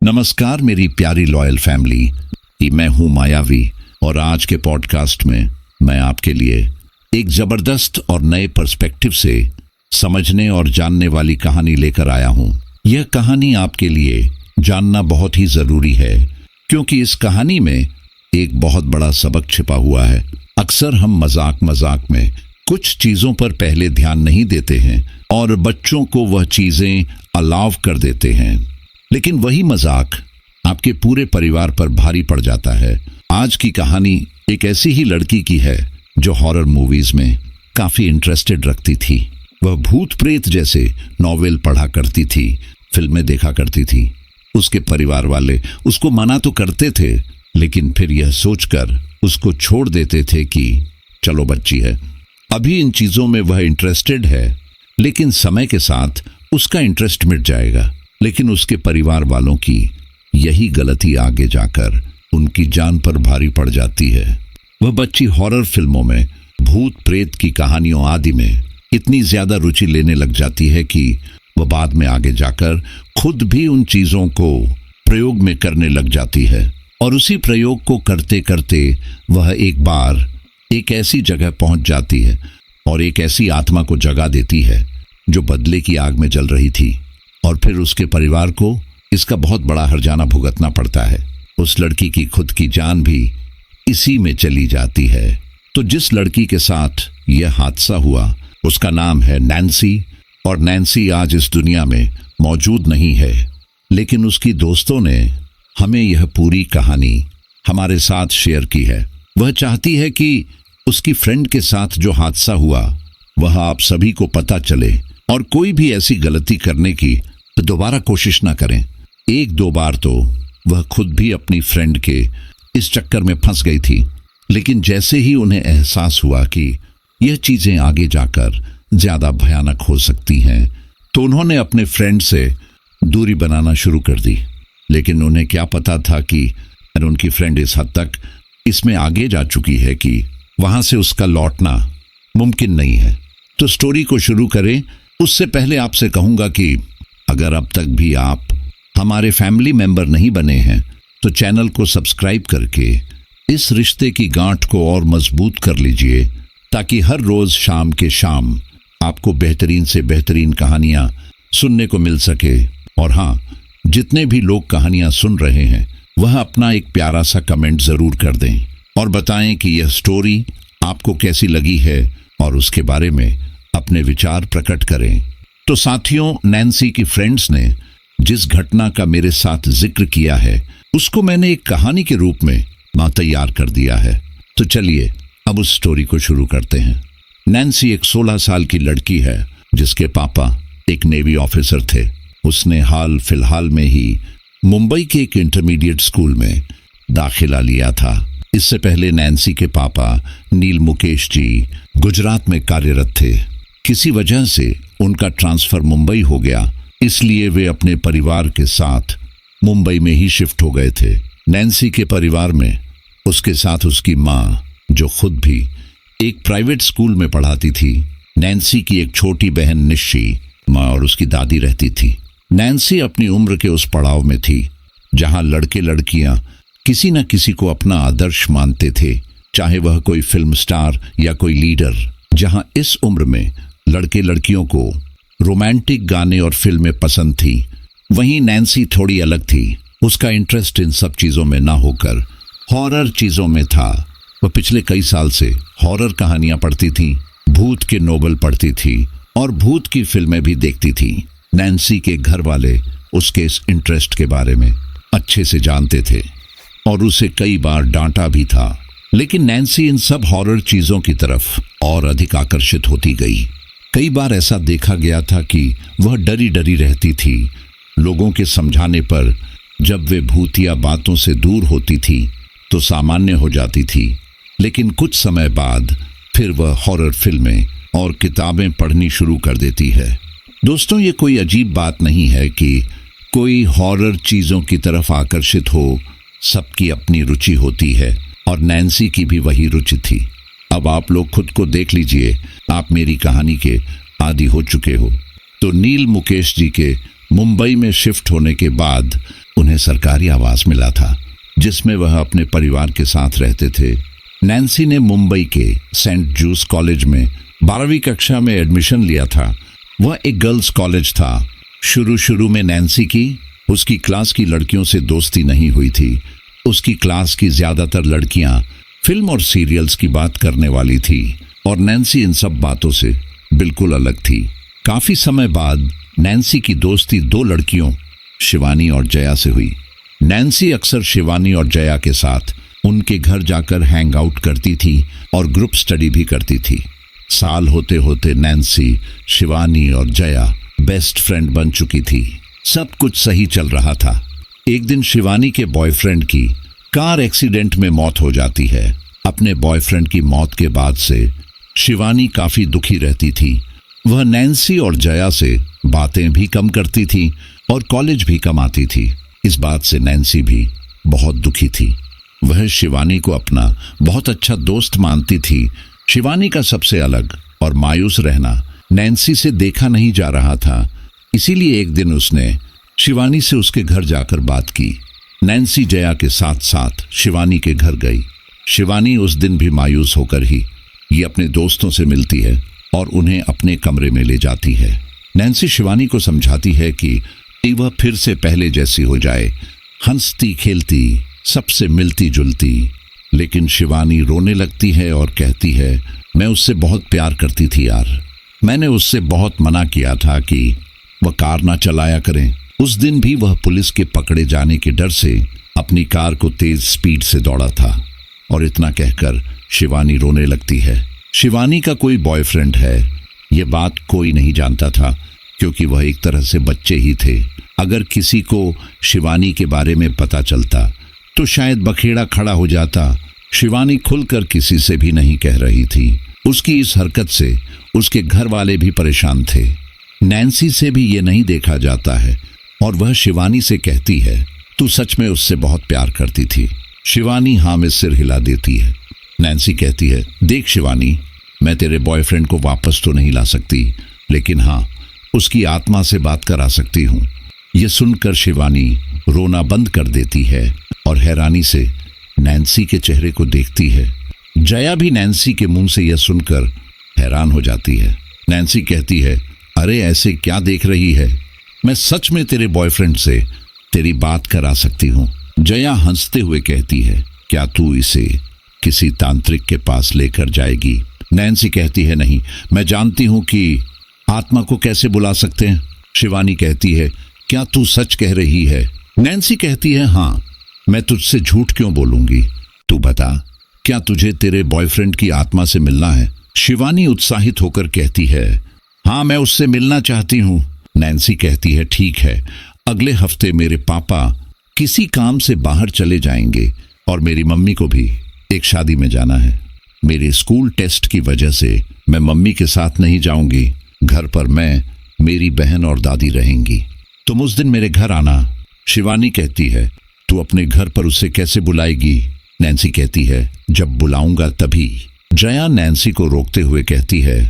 नमस्कार मेरी प्यारी लॉयल फैमिली, मैं हूं मायावी और आज के पॉडकास्ट में मैं आपके लिए एक जबरदस्त और नए पर्सपेक्टिव से समझने और जानने वाली कहानी लेकर आया हूं। यह कहानी आपके लिए जानना बहुत ही जरूरी है क्योंकि इस कहानी में एक बहुत बड़ा सबक छिपा हुआ है। अक्सर हम मजाक में कुछ चीजों पर पहले ध्यान नहीं देते हैं और बच्चों को वह चीजें अलाव कर देते हैं, लेकिन वही मजाक आपके पूरे परिवार पर भारी पड़ जाता है। आज की कहानी एक ऐसी ही लड़की की है जो हॉरर मूवीज में काफी इंटरेस्टेड रखती थी। वह भूत प्रेत जैसे नॉवेल पढ़ा करती थी, फिल्में देखा करती थी। उसके परिवार वाले उसको मना तो करते थे, लेकिन फिर यह सोचकर उसको छोड़ देते थे कि चलो बच्ची है, अभी इन चीजों में वह इंटरेस्टेड है, लेकिन समय के साथ उसका इंटरेस्ट मिट जाएगा। लेकिन उसके परिवार वालों की यही गलती आगे जाकर उनकी जान पर भारी पड़ जाती है। वह बच्ची हॉरर फिल्मों में, भूत प्रेत की कहानियों आदि में इतनी ज्यादा रुचि लेने लग जाती है कि वह बाद में आगे जाकर खुद भी उन चीजों को प्रयोग में करने लग जाती है। और उसी प्रयोग को करते करते वह एक बार एक ऐसी जगह पहुंच जाती है और एक ऐसी आत्मा को जगा देती है जो बदले की आग में जल रही थी। और फिर उसके परिवार को इसका बहुत बड़ा हर्जाना भुगतना पड़ता है। उस लड़की की खुद की जान भी इसी में चली जाती है। तो जिस लड़की के साथ यह हादसा हुआ उसका नाम है नैन्सी, और नैन्सी आज इस दुनिया में मौजूद नहीं है, लेकिन उसकी दोस्तों ने हमें यह पूरी कहानी हमारे साथ शेयर की है। वह चाहती है कि उसकी फ्रेंड के साथ जो हादसा हुआ वह आप सभी को पता चले और कोई भी ऐसी गलती करने की दोबारा कोशिश ना करें। एक दो बार तो वह खुद भी अपनी फ्रेंड के इस चक्कर में फंस गई थी, लेकिन जैसे ही उन्हें एहसास हुआ कि यह चीजें आगे जाकर ज्यादा भयानक हो सकती हैं, तो उन्होंने अपने फ्रेंड से दूरी बनाना शुरू कर दी। लेकिन उन्हें क्या पता था कि उनकी फ्रेंड इस हद तक इसमें आगे जा चुकी है कि वहां से उसका लौटना मुमकिन नहीं है। तो स्टोरी को शुरू करें उससे पहले आपसे कहूंगा कि अगर अब तक भी आप हमारे फैमिली मेंबर नहीं बने हैं तो चैनल को सब्सक्राइब करके इस रिश्ते की गांठ को और मजबूत कर लीजिए, ताकि हर रोज शाम के शाम आपको बेहतरीन से बेहतरीन कहानियां सुनने को मिल सके। और हाँ, जितने भी लोग कहानियां सुन रहे हैं वह अपना एक प्यारा सा कमेंट जरूर कर दें और बताएं कि यह स्टोरी आपको कैसी लगी है और उसके बारे में अपने विचार प्रकट करें। तो साथियों, नैन्सी की फ्रेंड्स ने जिस घटना का मेरे साथ जिक्र किया है उसको मैंने एक कहानी के रूप में तैयार कर दिया है। तो चलिए अब उस स्टोरी को शुरू करते हैं। नैन्सी एक 16 साल की लड़की है जिसके पापा एक नेवी ऑफिसर थे। उसने हाल फिलहाल में ही मुंबई के एक इंटरमीडिएट स्कूल में दाखिला लिया था। इससे पहले नैन्सी के पापा नील मुकेश जी गुजरात में कार्यरत थे। किसी वजह से उनका ट्रांसफर मुंबई हो गया, इसलिए वे अपने परिवार के साथ मुंबई में ही शिफ्ट हो गए थे। नैन्सी के परिवार में उसके साथ उसकी माँ, जो खुद भी एक प्राइवेट स्कूल में पढ़ाती थी, नैन्सी की एक छोटी बहन निश्ची, माँ और उसकी दादी रहती थी। नैन्सी अपनी उम्र के उस पड़ाव में थी जहां लड़के लड़कियां किसी न किसी को अपना आदर्श मानते थे, चाहे वह कोई फिल्म स्टार या कोई लीडर। जहां इस उम्र में लड़के लड़कियों को रोमांटिक गाने और फिल्में पसंद थी, वहीं नैन्सी थोड़ी अलग थी। उसका इंटरेस्ट इन सब चीजों में ना होकर हॉरर चीजों में था। वह पिछले कई साल से हॉरर कहानियां पढ़ती थी, भूत के नोवेल पढ़ती थी और भूत की फिल्में भी देखती थी। नैन्सी के घर वाले उसके इस इंटरेस्ट के बारे में अच्छे से जानते थे और उसे कई बार डांटा भी था, लेकिन नैन्सी इन सब हॉरर चीजों की तरफ और अधिक आकर्षित होती गई। कई बार ऐसा देखा गया था कि वह डरी डरी रहती थी। लोगों के समझाने पर जब वे भूतिया बातों से दूर होती थी तो सामान्य हो जाती थी, लेकिन कुछ समय बाद फिर वह हॉरर फिल्में और किताबें पढ़नी शुरू कर देती है। दोस्तों, ये कोई अजीब बात नहीं है कि कोई हॉरर चीजों की तरफ आकर्षित हो। सबकी अपनी रुचि होती है और नैन्सी की भी वही रुचि थी। अब आप लोग खुद को देख लीजिए, आप मेरी कहानी के आदी हो चुके हो। तो नील मुकेश जी के मुंबई में शिफ्ट होने के बाद उन्हें सरकारी आवास मिला था जिसमें वह अपने परिवार के साथ रहते थे। नैन्सी ने मुंबई के सेंट जूस कॉलेज में 12वीं कक्षा में एडमिशन लिया था। वह एक गर्ल्स कॉलेज था। शुरू में नैन्सी की उसकी क्लास की लड़कियों से दोस्ती नहीं हुई थी। उसकी क्लास की ज्यादातर लड़कियां फिल्म और सीरियल्स की बात करने वाली थी और नैन्सी इन सब बातों से बिल्कुल अलग थी। काफी समय बाद नैन्सी की दोस्ती 2 लड़कियों शिवानी और जया से हुई। नैन्सी अक्सर शिवानी और जया के साथ उनके घर जाकर हैंग आउट करती थी और ग्रुप स्टडी भी करती थी। साल होते होते नैन्सी, शिवानी और जया बेस्ट फ्रेंड बन चुकी थी। सब कुछ सही चल रहा था। एक दिन शिवानी के बॉयफ्रेंड की कार एक्सीडेंट में मौत हो जाती है। अपने बॉयफ्रेंड की मौत के बाद से शिवानी काफी दुखी रहती थी। वह नैन्सी और जया से बातें भी कम करती थी और कॉलेज भी कम आती थी। इस बात से नैन्सी भी बहुत दुखी थी। वह शिवानी को अपना बहुत अच्छा दोस्त मानती थी। शिवानी का सबसे अलग और मायूस रहना नैन्सी से देखा नहीं जा रहा था। इसीलिए एक दिन उसने शिवानी से उसके घर जाकर बात की। नैन्सी जया के साथ साथ शिवानी के घर गई। शिवानी उस दिन भी मायूस होकर ही ये अपने दोस्तों से मिलती है और उन्हें अपने कमरे में ले जाती है। नैन्सी शिवानी को समझाती है कि वह फिर से पहले जैसी हो जाए, हंसती खेलती, सबसे मिलती जुलती। लेकिन शिवानी रोने लगती है और कहती है, मैं उससे बहुत प्यार करती थी यार। मैंने उससे बहुत मना किया था कि वह कार ना चलाया करें। उस दिन भी वह पुलिस के पकड़े जाने के डर से अपनी कार को तेज स्पीड से दौड़ा था। और इतना कहकर शिवानी रोने लगती है। शिवानी का कोई बॉयफ्रेंड है, ये बात कोई नहीं जानता था क्योंकि वह एक तरह से बच्चे ही थे। अगर किसी को शिवानी के बारे में पता चलता तो शायद बखेड़ा खड़ा हो जाता। शिवानी खुलकर किसी से भी नहीं कह रही थी। उसकी इस हरकत से उसके घर वाले भी परेशान थे। नैन्सी से भी ये नहीं देखा जाता है और वह शिवानी से कहती है, तू सच में उससे बहुत प्यार करती थी। शिवानी हाँ में सिर हिला देती है। नैन्सी कहती है, देख शिवानी, मैं तेरे बॉयफ्रेंड को वापस तो नहीं ला सकती, लेकिन हाँ उसकी आत्मा से बात करा सकती हूँ। ये सुनकर शिवानी रोना बंद कर देती है और हैरानी से नैन्सी के चेहरे को देखती है। जया भी नैन्सी के मुंह से यह सुनकर हैरान हो जाती है। नैन्सी कहती है, अरे ऐसे क्या देख रही है, मैं सच में तेरे बॉयफ्रेंड से तेरी बात करा सकती हूँ। जया हंसते हुए कहती है, क्या तू इसे किसी तांत्रिक के पास लेकर जाएगी? नैन्सी कहती है, नहीं, मैं जानती हूँ कि आत्मा को कैसे बुला सकते हैं। शिवानी कहती है, क्या तू सच कह रही है? नैन्सी कहती है, हाँ, मैं तुझसे झूठ क्यों बोलूंगी। तू बता, क्या तुझे तेरे बॉयफ्रेंड की आत्मा से मिलना है? शिवानी उत्साहित होकर कहती है, हाँ, मैं उससे मिलना चाहती हूँ। नैन्सी कहती है, ठीक है, अगले हफ्ते मेरे पापा किसी काम से बाहर चले जाएंगे और मेरी मम्मी को भी एक शादी में जाना है। मेरे स्कूल टेस्ट की वजह से मैं मम्मी के साथ नहीं जाऊंगी। घर पर मैं, मेरी बहन और दादी रहेंगी। तुम उस दिन मेरे घर आना। शिवानी कहती है, तू अपने घर पर उसे कैसे बुलाएगी? नैन्सी कहती है, जब बुलाऊंगा तभी। जया नैन्सी को रोकते हुए कहती है,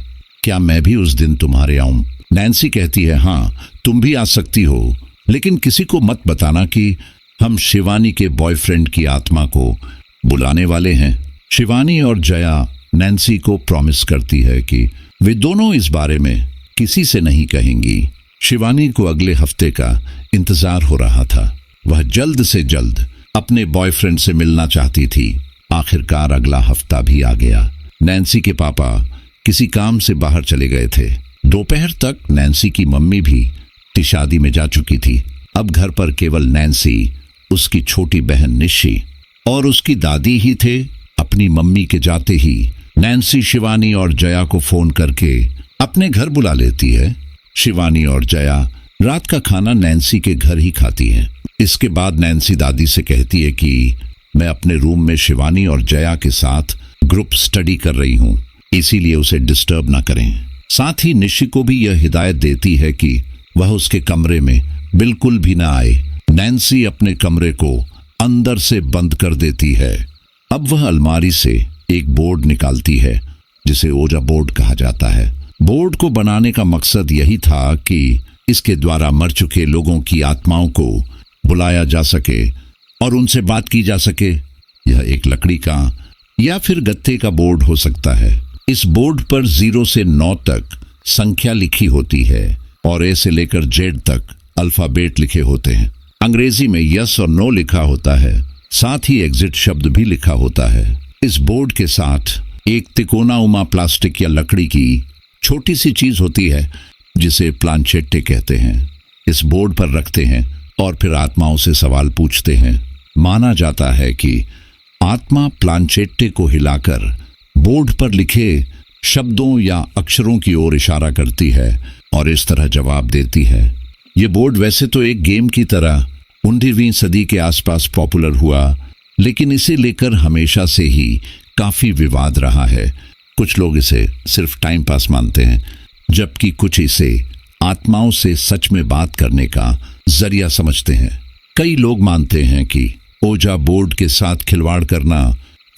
क्या मैं भी उस दिन तुम्हारे आऊं? नैन्सी कहती है, हाँ, तुम भी आ सकती हो, लेकिन किसी को मत बताना कि हम शिवानी के बॉयफ्रेंड की आत्मा को बुलाने वाले हैं। शिवानी और जया नैन्सी को प्रॉमिस करती है कि वे दोनों इस बारे में किसी से नहीं कहेंगी। शिवानी को अगले हफ्ते का इंतजार हो रहा था। वह जल्द से जल्द अपने बॉयफ्रेंड से मिलना चाहती थी। आखिरकार अगला हफ्ता भी आ गया। नैन्सी के पापा किसी काम से बाहर चले गए थे। दोपहर तक नैन्सी की मम्मी भी शादी में जा चुकी थी। अब घर पर केवल नैन्सी, उसकी छोटी बहन निशी और उसकी दादी ही थे। अपनी मम्मी के जाते ही नैन्सी शिवानी और जया को फोन करके अपने घर बुला लेती है। शिवानी और जया रात का खाना नैन्सी के घर ही खाती हैं। इसके बाद नैन्सी दादी से कहती है कि मैं अपने रूम में शिवानी और जया के साथ ग्रुप स्टडी कर रही हूँ, इसीलिए उसे डिस्टर्ब ना करें। साथ ही निशी को भी यह हिदायत देती है कि वह उसके कमरे में बिल्कुल भी ना आए। नैन्सी अपने कमरे को अंदर से बंद कर देती है। अब वह अलमारी से एक बोर्ड निकालती है जिसे ओजा बोर्ड कहा जाता है। बोर्ड को बनाने का मकसद यही था कि इसके द्वारा मर चुके लोगों की आत्माओं को बुलाया जा सके और उनसे बात की जा सके। यह एक लकड़ी का या फिर गत्ते का बोर्ड हो सकता है। इस बोर्ड पर 0 से 9 तक संख्या लिखी होती है और ए से लेकर जेड तक अल्फाबेट लिखे होते हैं। अंग्रेजी में यस और नो लिखा होता है, साथ ही एग्जिट शब्द भी लिखा होता है। इस बोर्ड के साथ एक तिकोना प्लास्टिक या लकड़ी की छोटी सी चीज होती है जिसे प्लांचेट्टे कहते हैं। इस बोर्ड पर रखते हैं और फिर आत्माओं से सवाल पूछते हैं। माना जाता है कि आत्मा प्लांचेट्टे को हिलाकर बोर्ड पर लिखे शब्दों या अक्षरों की ओर इशारा करती है और इस तरह जवाब देती है। ये बोर्ड वैसे तो एक गेम की तरह 19वीं सदी के आसपास पॉपुलर हुआ, लेकिन इसे लेकर हमेशा से ही काफी विवाद रहा है। कुछ लोग इसे सिर्फ टाइम पास मानते हैं, जबकि कुछ इसे आत्माओं से सच में बात करने का जरिया समझते हैं। कई लोग मानते हैं कि ओजा बोर्ड के साथ खिलवाड़ करना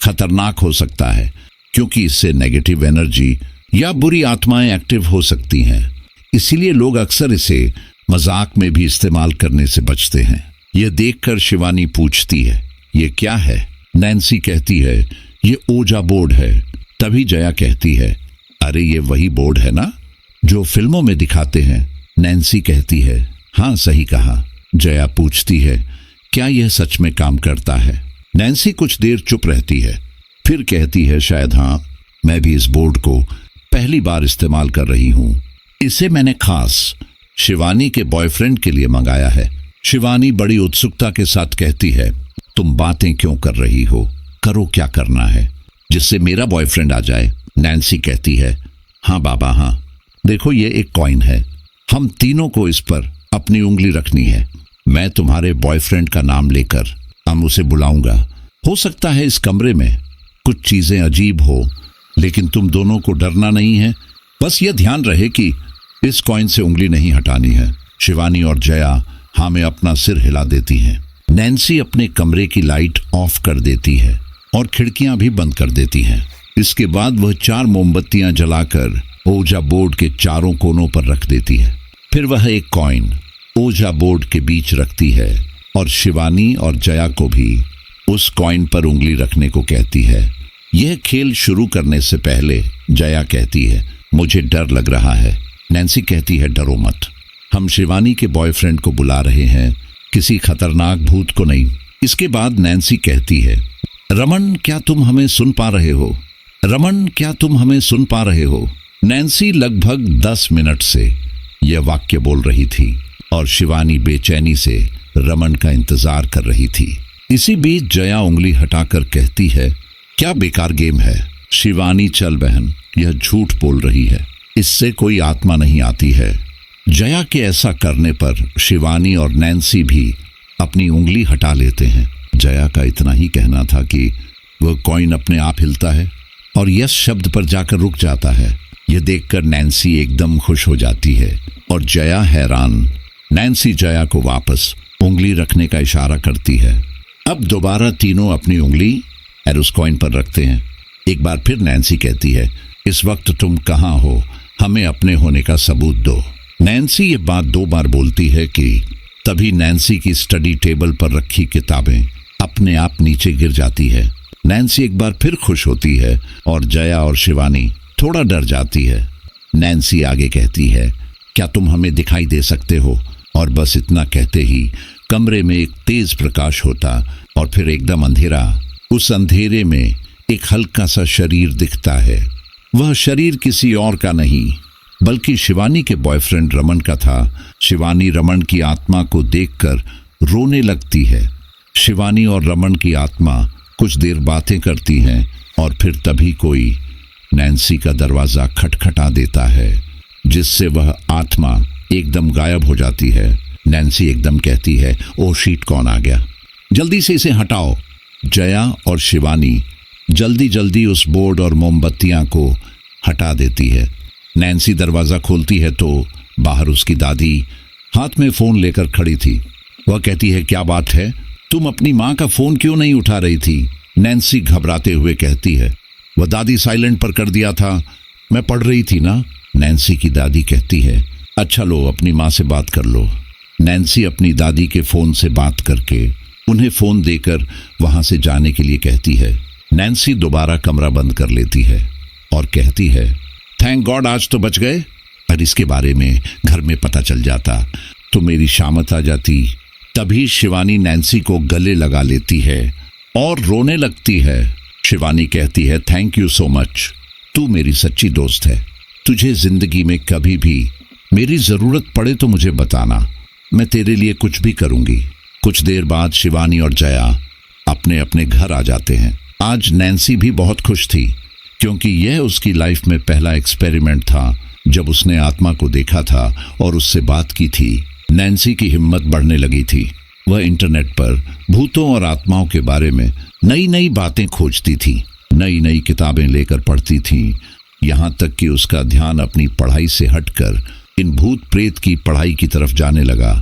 खतरनाक हो सकता है, क्योंकि इससे नेगेटिव एनर्जी या बुरी आत्माएं एक्टिव हो सकती हैं। इसीलिए लोग अक्सर इसे मजाक में भी इस्तेमाल करने से बचते हैं। यह देखकर शिवानी पूछती है, ये क्या है? नैन्सी कहती है, ये ओजा बोर्ड है। तभी जया कहती है, अरे ये वही बोर्ड है ना जो फिल्मों में दिखाते हैं। नैन्सी कहती है, हाँ सही कहा। जया पूछती है, क्या यह सच में काम करता है? नैन्सी कुछ देर चुप रहती है, फिर कहती है, शायद हाँ, मैं भी इस बोर्ड को पहली बार इस्तेमाल कर रही हूँ। इसे मैंने खास शिवानी के बॉयफ्रेंड के लिए मंगाया है। शिवानी बड़ी उत्सुकता के साथ कहती है, तुम बातें क्यों कर रही हो? करो क्या करना है, जिससे मेरा बॉयफ्रेंड आ जाए। नैन्सी कहती है, हाँ बाबा हाँ, देखो ये एक कॉइन है, हम तीनों को इस पर अपनी उंगली रखनी है। मैं तुम्हारे बॉयफ्रेंड का नाम लेकर हम उसे बुलाऊंगा। हो सकता है इस कमरे में कुछ चीजें अजीब हो, लेकिन तुम दोनों को डरना नहीं है। बस ये ध्यान रहे कि इस कॉइन से उंगली नहीं हटानी है। शिवानी और जया हाँ में अपना सिर हिला देती हैं। नैन्सी अपने कमरे की लाइट ऑफ कर देती है और खिड़कियां भी बंद कर देती हैं। इसके बाद वह 4 मोमबत्तियां जलाकर ओजा बोर्ड के चारों कोनों पर रख देती है। फिर वह एक कॉइन ओजा बोर्ड के बीच रखती है और शिवानी और जया को भी उस कॉइन पर उंगली रखने को कहती है। यह खेल शुरू करने से पहले जया कहती है, मुझे डर लग रहा है। नैन्सी कहती है, डरो मत, हम शिवानी के बॉयफ्रेंड को बुला रहे हैं, किसी खतरनाक भूत को नहीं। इसके बाद नैन्सी कहती है, रमन क्या तुम हमें सुन पा रहे हो? रमन क्या तुम हमें सुन पा रहे हो? नैन्सी लगभग 10 मिनट से यह वाक्य बोल रही थी और शिवानी बेचैनी से रमन का इंतजार कर रही थी। इसी बीच जया उंगली हटाकर कहती है, क्या बेकार गेम है। शिवानी, चल बहन, यह झूठ बोल रही है, इससे कोई आत्मा नहीं आती है। जया के ऐसा करने पर शिवानी और नैन्सी भी अपनी उंगली हटा लेते हैं। जया का इतना ही कहना था कि वह कॉइन अपने आप हिलता है और यस शब्द पर जाकर रुक जाता है। यह देखकर नैन्सी एकदम खुश हो जाती है और जया हैरान। नैन्सी जया को वापस उंगली रखने का इशारा करती है। अब दोबारा तीनों अपनी उंगली उस कॉइन पर रखते हैं। एक बार फिर नैन्सी कहती है, इस वक्त तुम कहाँ हो? हमें अपने होने का सबूत दो। नैन्सी ये बात 2 बार बोलती है कि तभी नैन्सी की स्टडी टेबल पर रखी किताबें अपने आप नीचे गिर जाती है। नैन्सी एक बार फिर खुश होती है और जया और शिवानी थोड़ा डर जाती है। नैन्सी आगे कहती है, क्या तुम हमें दिखाई दे सकते हो? और बस इतना कहते ही कमरे में एक तेज प्रकाश होता और फिर एकदम अंधेरा। उस अंधेरे में एक हल्का सा शरीर दिखता है। वह शरीर किसी और का नहीं बल्कि शिवानी के बॉयफ्रेंड रमन का था। शिवानी रमन की आत्मा को देखकर रोने लगती है। शिवानी और रमन की आत्मा कुछ देर बातें करती हैं और फिर तभी कोई नैन्सी का दरवाजा खटखटा देता है, जिससे वह आत्मा एकदम गायब हो जाती है। नैन्सी एकदम कहती है, ओ शीट, कौन आ गया? जल्दी से इसे हटाओ। जया और शिवानी जल्दी जल्दी उस बोर्ड और मोमबत्तियां को हटा देती है। नैन्सी दरवाज़ा खोलती है तो बाहर उसकी दादी हाथ में फ़ोन लेकर खड़ी थी। वह कहती है, क्या बात है, तुम अपनी माँ का फ़ोन क्यों नहीं उठा रही थी? नैन्सी घबराते हुए कहती है, वह दादी साइलेंट पर कर दिया था, मैं पढ़ रही थी ना। नैन्सी की दादी कहती है, अच्छा लो, अपनी माँ से बात कर लो। नैन्सी अपनी दादी के फोन से बात करके उन्हें फोन देकर वहां से जाने के लिए कहती है। नैन्सी दोबारा कमरा बंद कर लेती है और कहती है, थैंक गॉड आज तो बच गए। पर इसके बारे में घर में पता चल जाता तो मेरी शामत आ जाती। तभी शिवानी नैन्सी को गले लगा लेती है और रोने लगती है। शिवानी कहती है, थैंक यू सो मच, तू मेरी सच्ची दोस्त है। तुझे जिंदगी में कभी भी मेरी जरूरत पड़े तो मुझे बताना, मैं तेरे लिए कुछ भी करूंगी। कुछ देर बाद शिवानी और जया अपने अपने घर आ जाते हैं। आज नैन्सी भी बहुत खुश थी क्योंकि यह उसकी लाइफ में पहला एक्सपेरिमेंट था जब उसने आत्मा को देखा था और उससे बात की थी। नैन्सी की हिम्मत बढ़ने लगी थी। वह इंटरनेट पर भूतों और आत्माओं के बारे में नई नई बातें खोजती थी, नई नई किताबें लेकर पढ़ती थी, यहाँ तक कि उसका ध्यान अपनी पढ़ाई से हटकर इन भूत प्रेत की पढ़ाई की तरफ जाने लगा।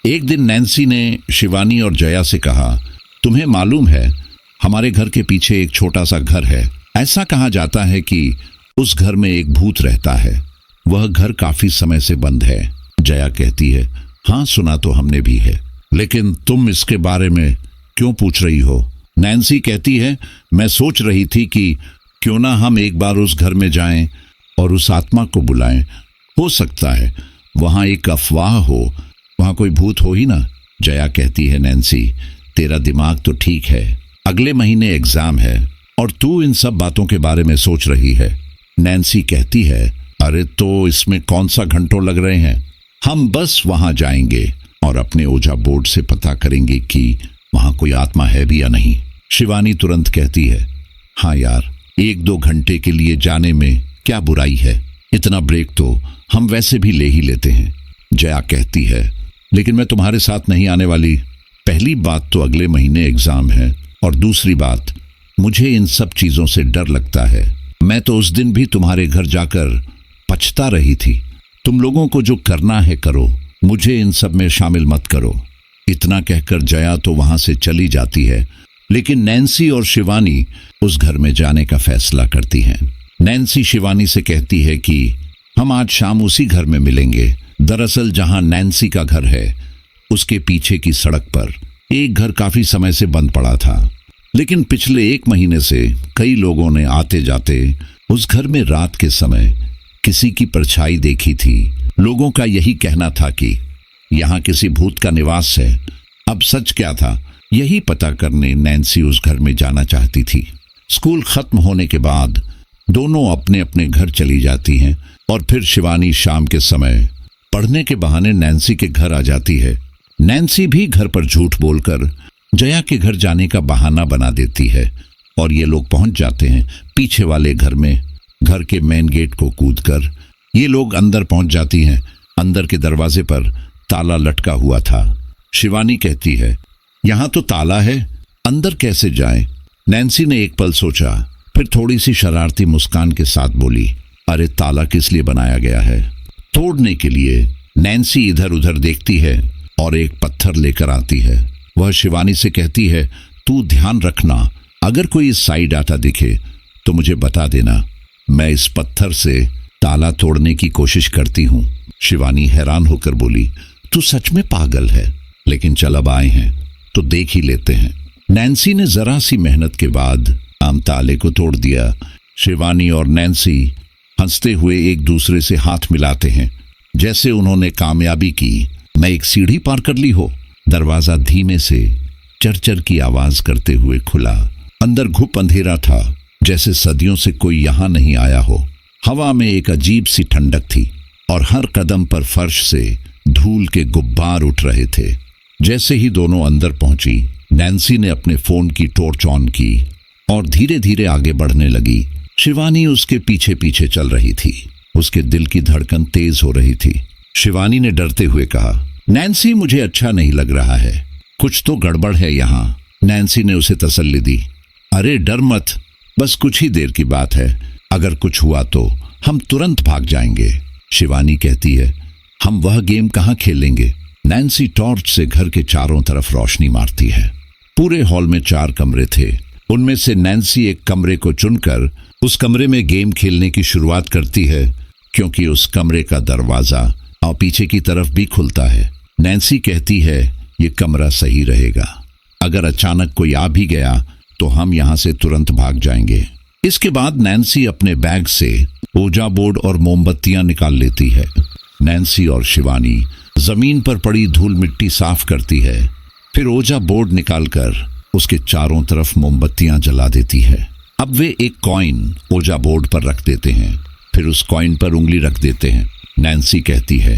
एक दिन नैन्सी ने शिवानी और जया से कहा, तुम्हें मालूम है हमारे घर के पीछे एक छोटा सा घर है। ऐसा कहा जाता है कि उस घर में एक भूत रहता है। वह घर काफी समय से बंद है। जया कहती है, हाँ सुना तो हमने भी है, लेकिन तुम इसके बारे में क्यों पूछ रही हो? नैन्सी कहती है, मैं सोच रही थी कि क्यों ना हम एक बार उस घर में जाएं और उस आत्मा को बुलाएं। हो सकता है वहां एक अफवाह हो, वहां कोई भूत हो ही ना। जया कहती है, नैन्सी तेरा दिमाग तो ठीक है, अगले महीने एग्जाम है और तू इन सब बातों के बारे में सोच रही है। नैन्सी कहती है, अरे तो इसमें कौन सा घंटों लग रहे हैं, हम बस वहां जाएंगे और अपने ओझा बोर्ड से पता करेंगे कि वहां कोई आत्मा है भी या नहीं। शिवानी तुरंत कहती है, हाँ यार, 1-2 घंटे के लिए जाने में क्या बुराई है, इतना ब्रेक तो हम वैसे भी ले ही लेते हैं। जया कहती है, लेकिन मैं तुम्हारे साथ नहीं आने वाली। पहली बात तो अगले महीने एग्जाम है और दूसरी बात मुझे इन सब चीजों से डर लगता है। मैं तो उस दिन भी तुम्हारे घर जाकर पछता रही थी। तुम लोगों को जो करना है करो, मुझे इन सब में शामिल मत करो। इतना कहकर जया तो वहां से चली जाती है, लेकिन नैन्सी और शिवानी उस घर में जाने का फैसला करती हैं। नैन्सी शिवानी से कहती है कि हम आज शाम उसी घर में मिलेंगे। दरअसल जहां नैन्सी का घर है उसके पीछे की सड़क पर एक घर काफी समय से बंद पड़ा था, लेकिन पिछले 1 महीने से कई लोगों ने आते जाते उस घर में रात के समय किसी की परछाई देखी थी। लोगों का यही कहना था कि यहाँ किसी भूत का निवास है। अब सच क्या था, यही पता करने नैन्सी उस घर में जाना चाहती थी। स्कूल खत्म होने के बाद दोनों अपने अपने घर चली जाती हैं और फिर शिवानी शाम के समय पढ़ने के बहाने नैन्सी के घर आ जाती है। नैन्सी भी घर पर झूठ बोलकर जया के घर जाने का बहाना बना देती है और ये लोग पहुंच जाते हैं पीछे वाले घर में। घर के मेन गेट को कूदकर ये लोग अंदर पहुंच जाती हैं। अंदर के दरवाजे पर ताला लटका हुआ था। शिवानी कहती है, यहाँ तो ताला है, अंदर कैसे जाएं? नैन्सी ने एक पल सोचा, फिर थोड़ी सी शरारती मुस्कान के साथ बोली, अरे ताला किस लिए बनाया गया है? तोड़ने के लिए। नैन्सी इधर उधर देखती है और एक पत्थर लेकर आती है। वह शिवानी से कहती है, तू ध्यान रखना, अगर कोई इस साइड आता दिखे तो मुझे बता देना। मैं इस पत्थर से ताला तोड़ने की कोशिश करती हूँ। शिवानी हैरान होकर बोली, तू सच में पागल है, लेकिन चल अब आए हैं तो देख ही लेते हैं। नैन्सी ने जरा सी मेहनत के बाद आम ताले को तोड़ दिया। शिवानी और नैन्सी हंसते हुए एक दूसरे से हाथ मिलाते हैं, जैसे उन्होंने कामयाबी की। मैं एक सीढ़ी पार कर ली हो। दरवाजा धीमे से चरचर की आवाज करते हुए खुला। अंदर घुप अंधेरा था, जैसे सदियों से कोई यहाँ नहीं आया हो। हवा में एक अजीब सी ठंडक थी और हर कदम पर फर्श से धूल के गुब्बार उठ रहे थे। जैसे ही दोनों अंदर पहुंची, नैन्सी ने अपने फोन की टॉर्च ऑन की और धीरे धीरे आगे बढ़ने लगी। शिवानी उसके पीछे पीछे चल रही थी। उसके दिल की धड़कन तेज हो रही थी। शिवानी ने डरते हुए कहा, नैन्सी मुझे अच्छा नहीं लग रहा है, कुछ तो गड़बड़ है यहाँ। नैन्सी ने उसे तसल्ली दी, अरे डर मत, बस कुछ ही देर की बात है, अगर कुछ हुआ तो हम तुरंत भाग जाएंगे। शिवानी कहती है, हम वह गेम कहाँ खेलेंगे? नैन्सी टॉर्च से घर के चारों तरफ रोशनी मारती है। पूरे हॉल में 4 कमरे थे। उनमें से नैन्सी एक कमरे को चुनकर उस कमरे में गेम खेलने की शुरुआत करती है, क्योंकि उस कमरे का दरवाजा और पीछे की तरफ भी खुलता है। नैन्सी कहती है ये कमरा सही रहेगा, अगर अचानक कोई आ भी गया तो हम यहाँ से तुरंत भाग जाएंगे। इसके बाद नैन्सी अपने बैग से ओजा बोर्ड और मोमबत्तियां निकाल लेती है। नैन्सी और शिवानी जमीन पर पड़ी धूल मिट्टी साफ करती है, फिर ओजा बोर्ड निकालकर उसके चारों तरफ मोमबत्तियां जला देती है। अब वे एक कॉइन ओजा बोर्ड पर रख देते हैं, फिर उस कॉइन पर उंगली रख देते हैं। नैन्सी कहती है,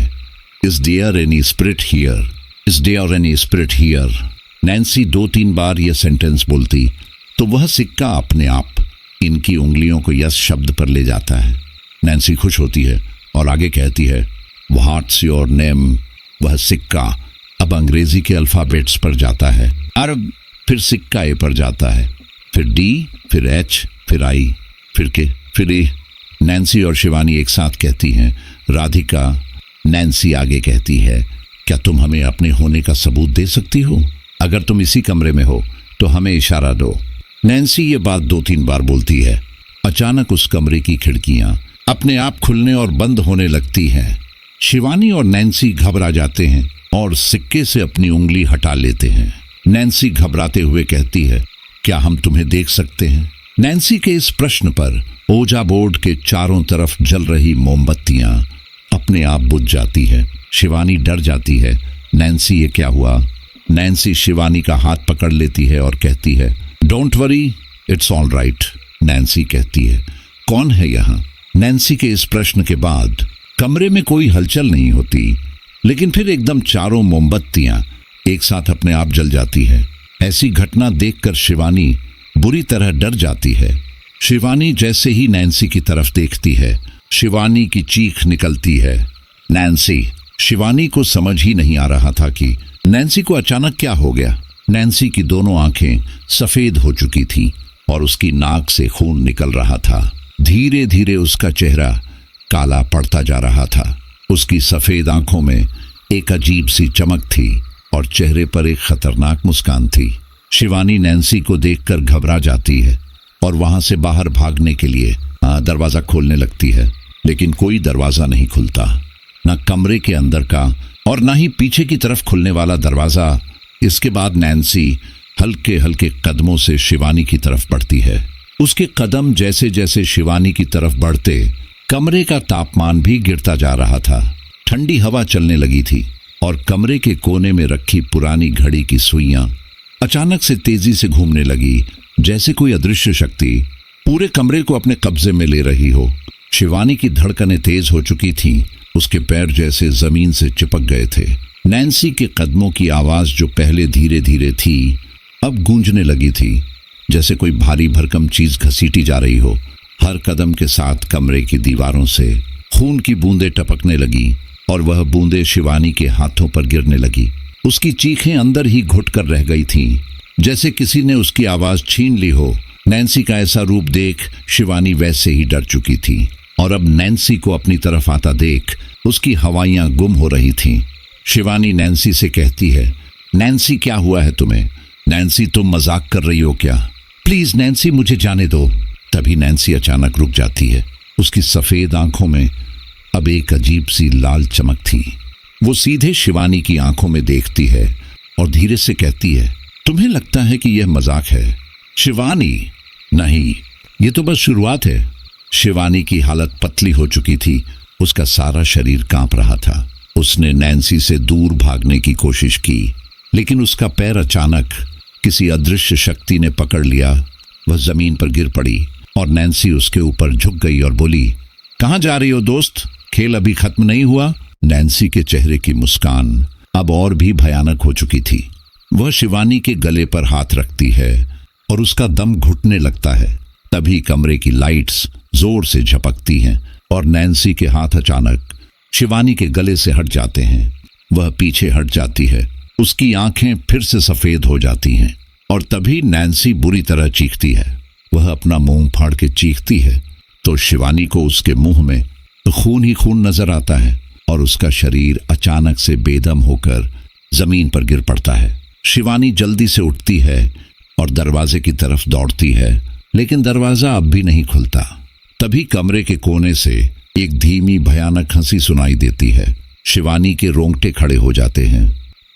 is there any spirit here, is there any spirit here. Nancy 2-3 बार यह सेंटेंस बोलती तो वह सिक्का अपने आप इनकी उंगलियों को यस शब्द पर ले जाता है। नैन्सी खुश होती है और आगे कहती है, व्हाट्स योर नेम। वह सिक्का अब अंग्रेजी के अल्फाबेट्स पर जाता है, अरब, फिर सिक्का ए पर जाता है, फिर डी, फिर एच, फिर आई, फिर के, फिर ए। नैन्सी और शिवानी एक साथ कहती हैं, राधिका। नैन्सी आगे कहती है, क्या तुम हमें अपने होने का सबूत दे सकती हो? अगर तुम इसी कमरे में हो तो हमें इशारा दो। नैन्सी ये बात 2-3 बार बोलती है। अचानक उस कमरे की खिड़कियां अपने आप खुलने और बंद होने लगती हैं। शिवानी और नैन्सी घबरा जाते हैं और सिक्के से अपनी उंगली हटा लेते हैं। नैन्सी घबराते हुए कहती है, क्या हम तुम्हें देख सकते हैं? नैन्सी के इस प्रश्न पर ओजा बोर्ड के चारों तरफ जल रही मोमबत्तियां अपने आप बुझ जाती है। शिवानी डर जाती है, नैन्सी ये क्या हुआ? नैन्सी शिवानी का हाथ पकड़ लेती है और कहती है, don't worry, it's all right. Nancy कहती है, कौन है यहाँ? नैन्सी के इस प्रश्न के बाद कमरे में कोई हलचल नहीं होती, लेकिन फिर एकदम चारों मोमबत्तियां एक साथ अपने आप जल जाती है। ऐसी घटना देखकर शिवानी बुरी तरह डर जाती है। शिवानी जैसे ही नैन्सी की तरफ देखती है, शिवानी की चीख निकलती है, नैन्सी। शिवानी को समझ ही नहीं आ रहा था कि नैन्सी को अचानक क्या हो गया। नैन्सी की दोनों आंखें सफेद हो चुकी थीं और उसकी नाक से खून निकल रहा था। धीरे धीरे उसका चेहरा काला पड़ता जा रहा था। उसकी सफेद आंखों में एक अजीब सी चमक थी और चेहरे पर एक खतरनाक मुस्कान थी। शिवानी नैन्सी को देखकर घबरा जाती है और वहां से बाहर भागने के लिए दरवाजा खोलने लगती है, लेकिन कोई दरवाजा नहीं खुलता, न कमरे के अंदर का और न ही पीछे की तरफ खुलने वाला दरवाजा। इसके बाद नैन्सी हल्के हल्के कदमों से शिवानी की बढ़ती बढ़ती है। उसके कदम जैसे जैसे शिवानी की तरफ बढ़ते, कमरे का तापमान भी गिरता जा रहा था। ठंडी हवा चलने लगी थी और कमरे के कोने में रखी पुरानी घड़ी की सुइयां अचानक से तेजी से घूमने लगी, जैसे कोई अदृश्य शक्ति पूरे कमरे को अपने कब्जे में ले रही हो। शिवानी की धड़कनें तेज हो चुकी थीं, उसके पैर जैसे जमीन से चिपक गए थे। नैन्सी के कदमों की आवाज जो पहले धीरे धीरे थी, अब गूंजने लगी थी, जैसे कोई भारी भरकम चीज घसीटी जा रही हो। हर कदम के साथ कमरे की दीवारों से खून की बूंदें टपकने लगी और वह बूंदें शिवानी के हाथों पर गिरने लगी। उसकी चीखें अंदर ही घुट कर रह गई थीं, जैसे किसी ने उसकी आवाज छीन ली हो। नैन्सी का ऐसा रूप देख शिवानी वैसे ही डर चुकी थी और अब नैन्सी को अपनी तरफ आता देख उसकी हवाइयां गुम हो रही थीं। शिवानी नैन्सी से कहती है, नैन्सी क्या हुआ है तुम्हें? नैन्सी तुम मजाक कर रही हो क्या? प्लीज नैन्सी मुझे जाने दो। तभी नैन्सी अचानक रुक जाती है। उसकी सफेद आंखों में अब एक अजीब सी लाल चमक थी। वो सीधे शिवानी की आंखों में देखती है और धीरे से कहती है, तुम्हें लगता है कि यह मजाक है? शिवानी, नहीं, ये तो बस शुरुआत है। शिवानी की हालत पतली हो चुकी थी, उसका सारा शरीर कांप रहा था। उसने नैन्सी से दूर भागने की कोशिश की, लेकिन उसका पैर अचानक किसी अदृश्य शक्ति ने पकड़ लिया। वह जमीन पर गिर पड़ी और नैन्सी उसके ऊपर झुक गई और बोली, कहाँ जा रही हो दोस्त? खेल अभी खत्म नहीं हुआ। नैन्सी के चेहरे की मुस्कान अब और भी भयानक हो चुकी थी। वह शिवानी के गले पर हाथ रखती है और उसका दम घुटने लगता है। तभी कमरे की लाइट्स जोर से झपकती हैं और नैन्सी के हाथ अचानक शिवानी के गले से हट जाते हैं। वह पीछे हट जाती है, उसकी आंखें फिर से सफेद हो जाती हैं और तभी नैन्सी बुरी तरह चीखती है। वह अपना मुंह फाड़ के चीखती है तो शिवानी को उसके मुंह में खून ही खून नजर आता है और उसका शरीर अचानक से बेदम होकर जमीन पर गिर पड़ता है। शिवानी जल्दी से उठती है और दरवाजे की तरफ दौड़ती है, लेकिन दरवाजा अब भी नहीं खुलता। तभी कमरे के कोने से एक धीमी भयानक हंसी सुनाई देती है। शिवानी के रोंगटे खड़े हो जाते हैं।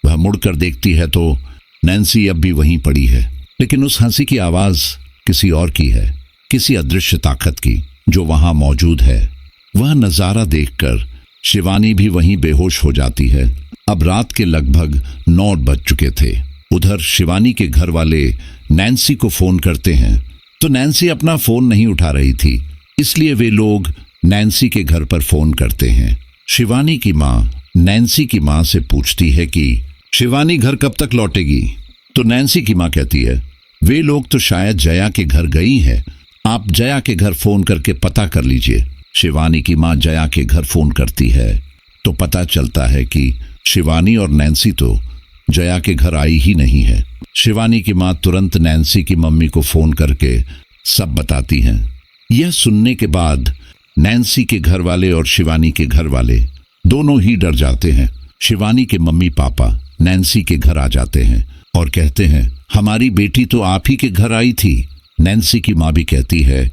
वह मुड़कर देखती है तो नैन्सी अब भी वहीं पड़ी है, लेकिन उस हंसी की आवाज किसी और की है, किसी अदृश्य ताकत की जो वहां मौजूद है। वह नजारा देखकर शिवानी भी वहीं बेहोश हो जाती है। अब रात के लगभग 9 बज चुके थे। उधर शिवानी के घर वाले नैन्सी को फोन करते हैं तो नैन्सी अपना फोन नहीं उठा रही थी, इसलिए वे लोग नैन्सी के घर पर फोन करते हैं। शिवानी की माँ नैन्सी की माँ से पूछती है कि शिवानी घर कब तक लौटेगी, तो नैन्सी की माँ कहती है वे लोग तो शायद जया के घर गई है, आप जया के घर फोन करके पता कर लीजिए। शिवानी की माँ जया के घर फोन करती है तो पता चलता है कि शिवानी और नैन्सी तो जया के घर आई ही नहीं है। शिवानी की माँ तुरंत नैन्सी की मम्मी को फोन करके सब बताती हैं। यह सुनने के बाद नैन्सी के घर वाले और शिवानी के घर वाले दोनों ही डर जाते हैं। शिवानी के मम्मी पापा नैन्सी के घर आ जाते हैं और कहते हैं हमारी बेटी तो आप ही के घर आई थी। नैन्सी की माँ भी कहती है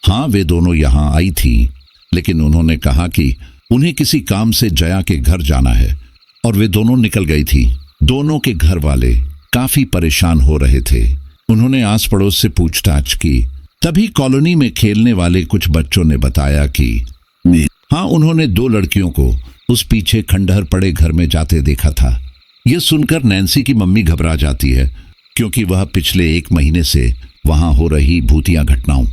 हाँ, वे दोनों यहाँ आई थी, लेकिन उन्होंने कहा कि उन्हें किसी काम से जया के घर जाना है और वे दोनों निकल गई थी। दोनों के घर वाले काफी परेशान हो रहे थे। उन्होंने आस पड़ोस से पूछताछ की, तभी कॉलोनी में खेलने वाले कुछ बच्चों ने बताया कि हाँ, उन्होंने 2 लड़कियों को उस पीछे खंडहर पड़े घर में जाते देखा था। यह सुनकर नैन्सी की मम्मी घबरा जाती है, क्योंकि वह पिछले 1 महीने से वहां हो रही भूतिया घटनाओं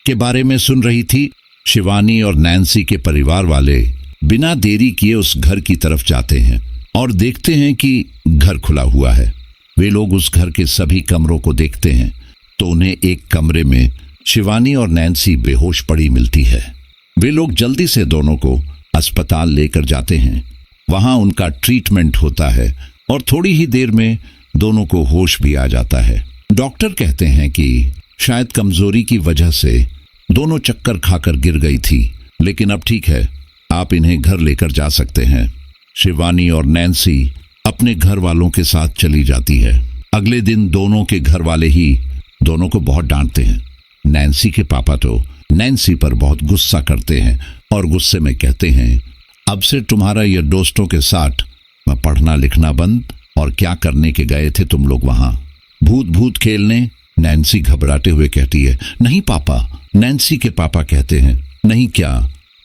के बारे में सुन रही थी। शिवानी और नैन्सी के परिवार वाले बिना देरी किए उस घर की तरफ जाते हैं और देखते हैं कि घर खुला हुआ है। वे लोग उस घर के सभी कमरों को देखते हैं तो उन्हें एक कमरे में शिवानी और नैन्सी बेहोश पड़ी मिलती है। वे लोग जल्दी से दोनों को अस्पताल लेकर जाते हैं। वहां उनका ट्रीटमेंट होता है और थोड़ी ही देर में दोनों को होश भी आ जाता है। डॉक्टर कहते हैं कि शायद कमजोरी की वजह से दोनों चक्कर खाकर गिर गई थी, लेकिन अब ठीक है, आप इन्हें घर लेकर जा सकते हैं। शिवानी और नैन्सी अपने घर वालों के साथ चली जाती है। अगले दिन दोनों के घर वाले ही दोनों को बहुत डांटते हैं। नैन्सी के पापा तो नैन्सी पर बहुत गुस्सा करते हैं और गुस्से में कहते हैं अब से तुम्हारा ये दोस्तों के साथ पढ़ना लिखना बंद, और क्या करने के गए थे तुम लोग वहां, भूत खेलने। नैन्सी घबराते हुए कहती है नहीं पापा। नैन्सी के पापा कहते हैं नहीं क्या,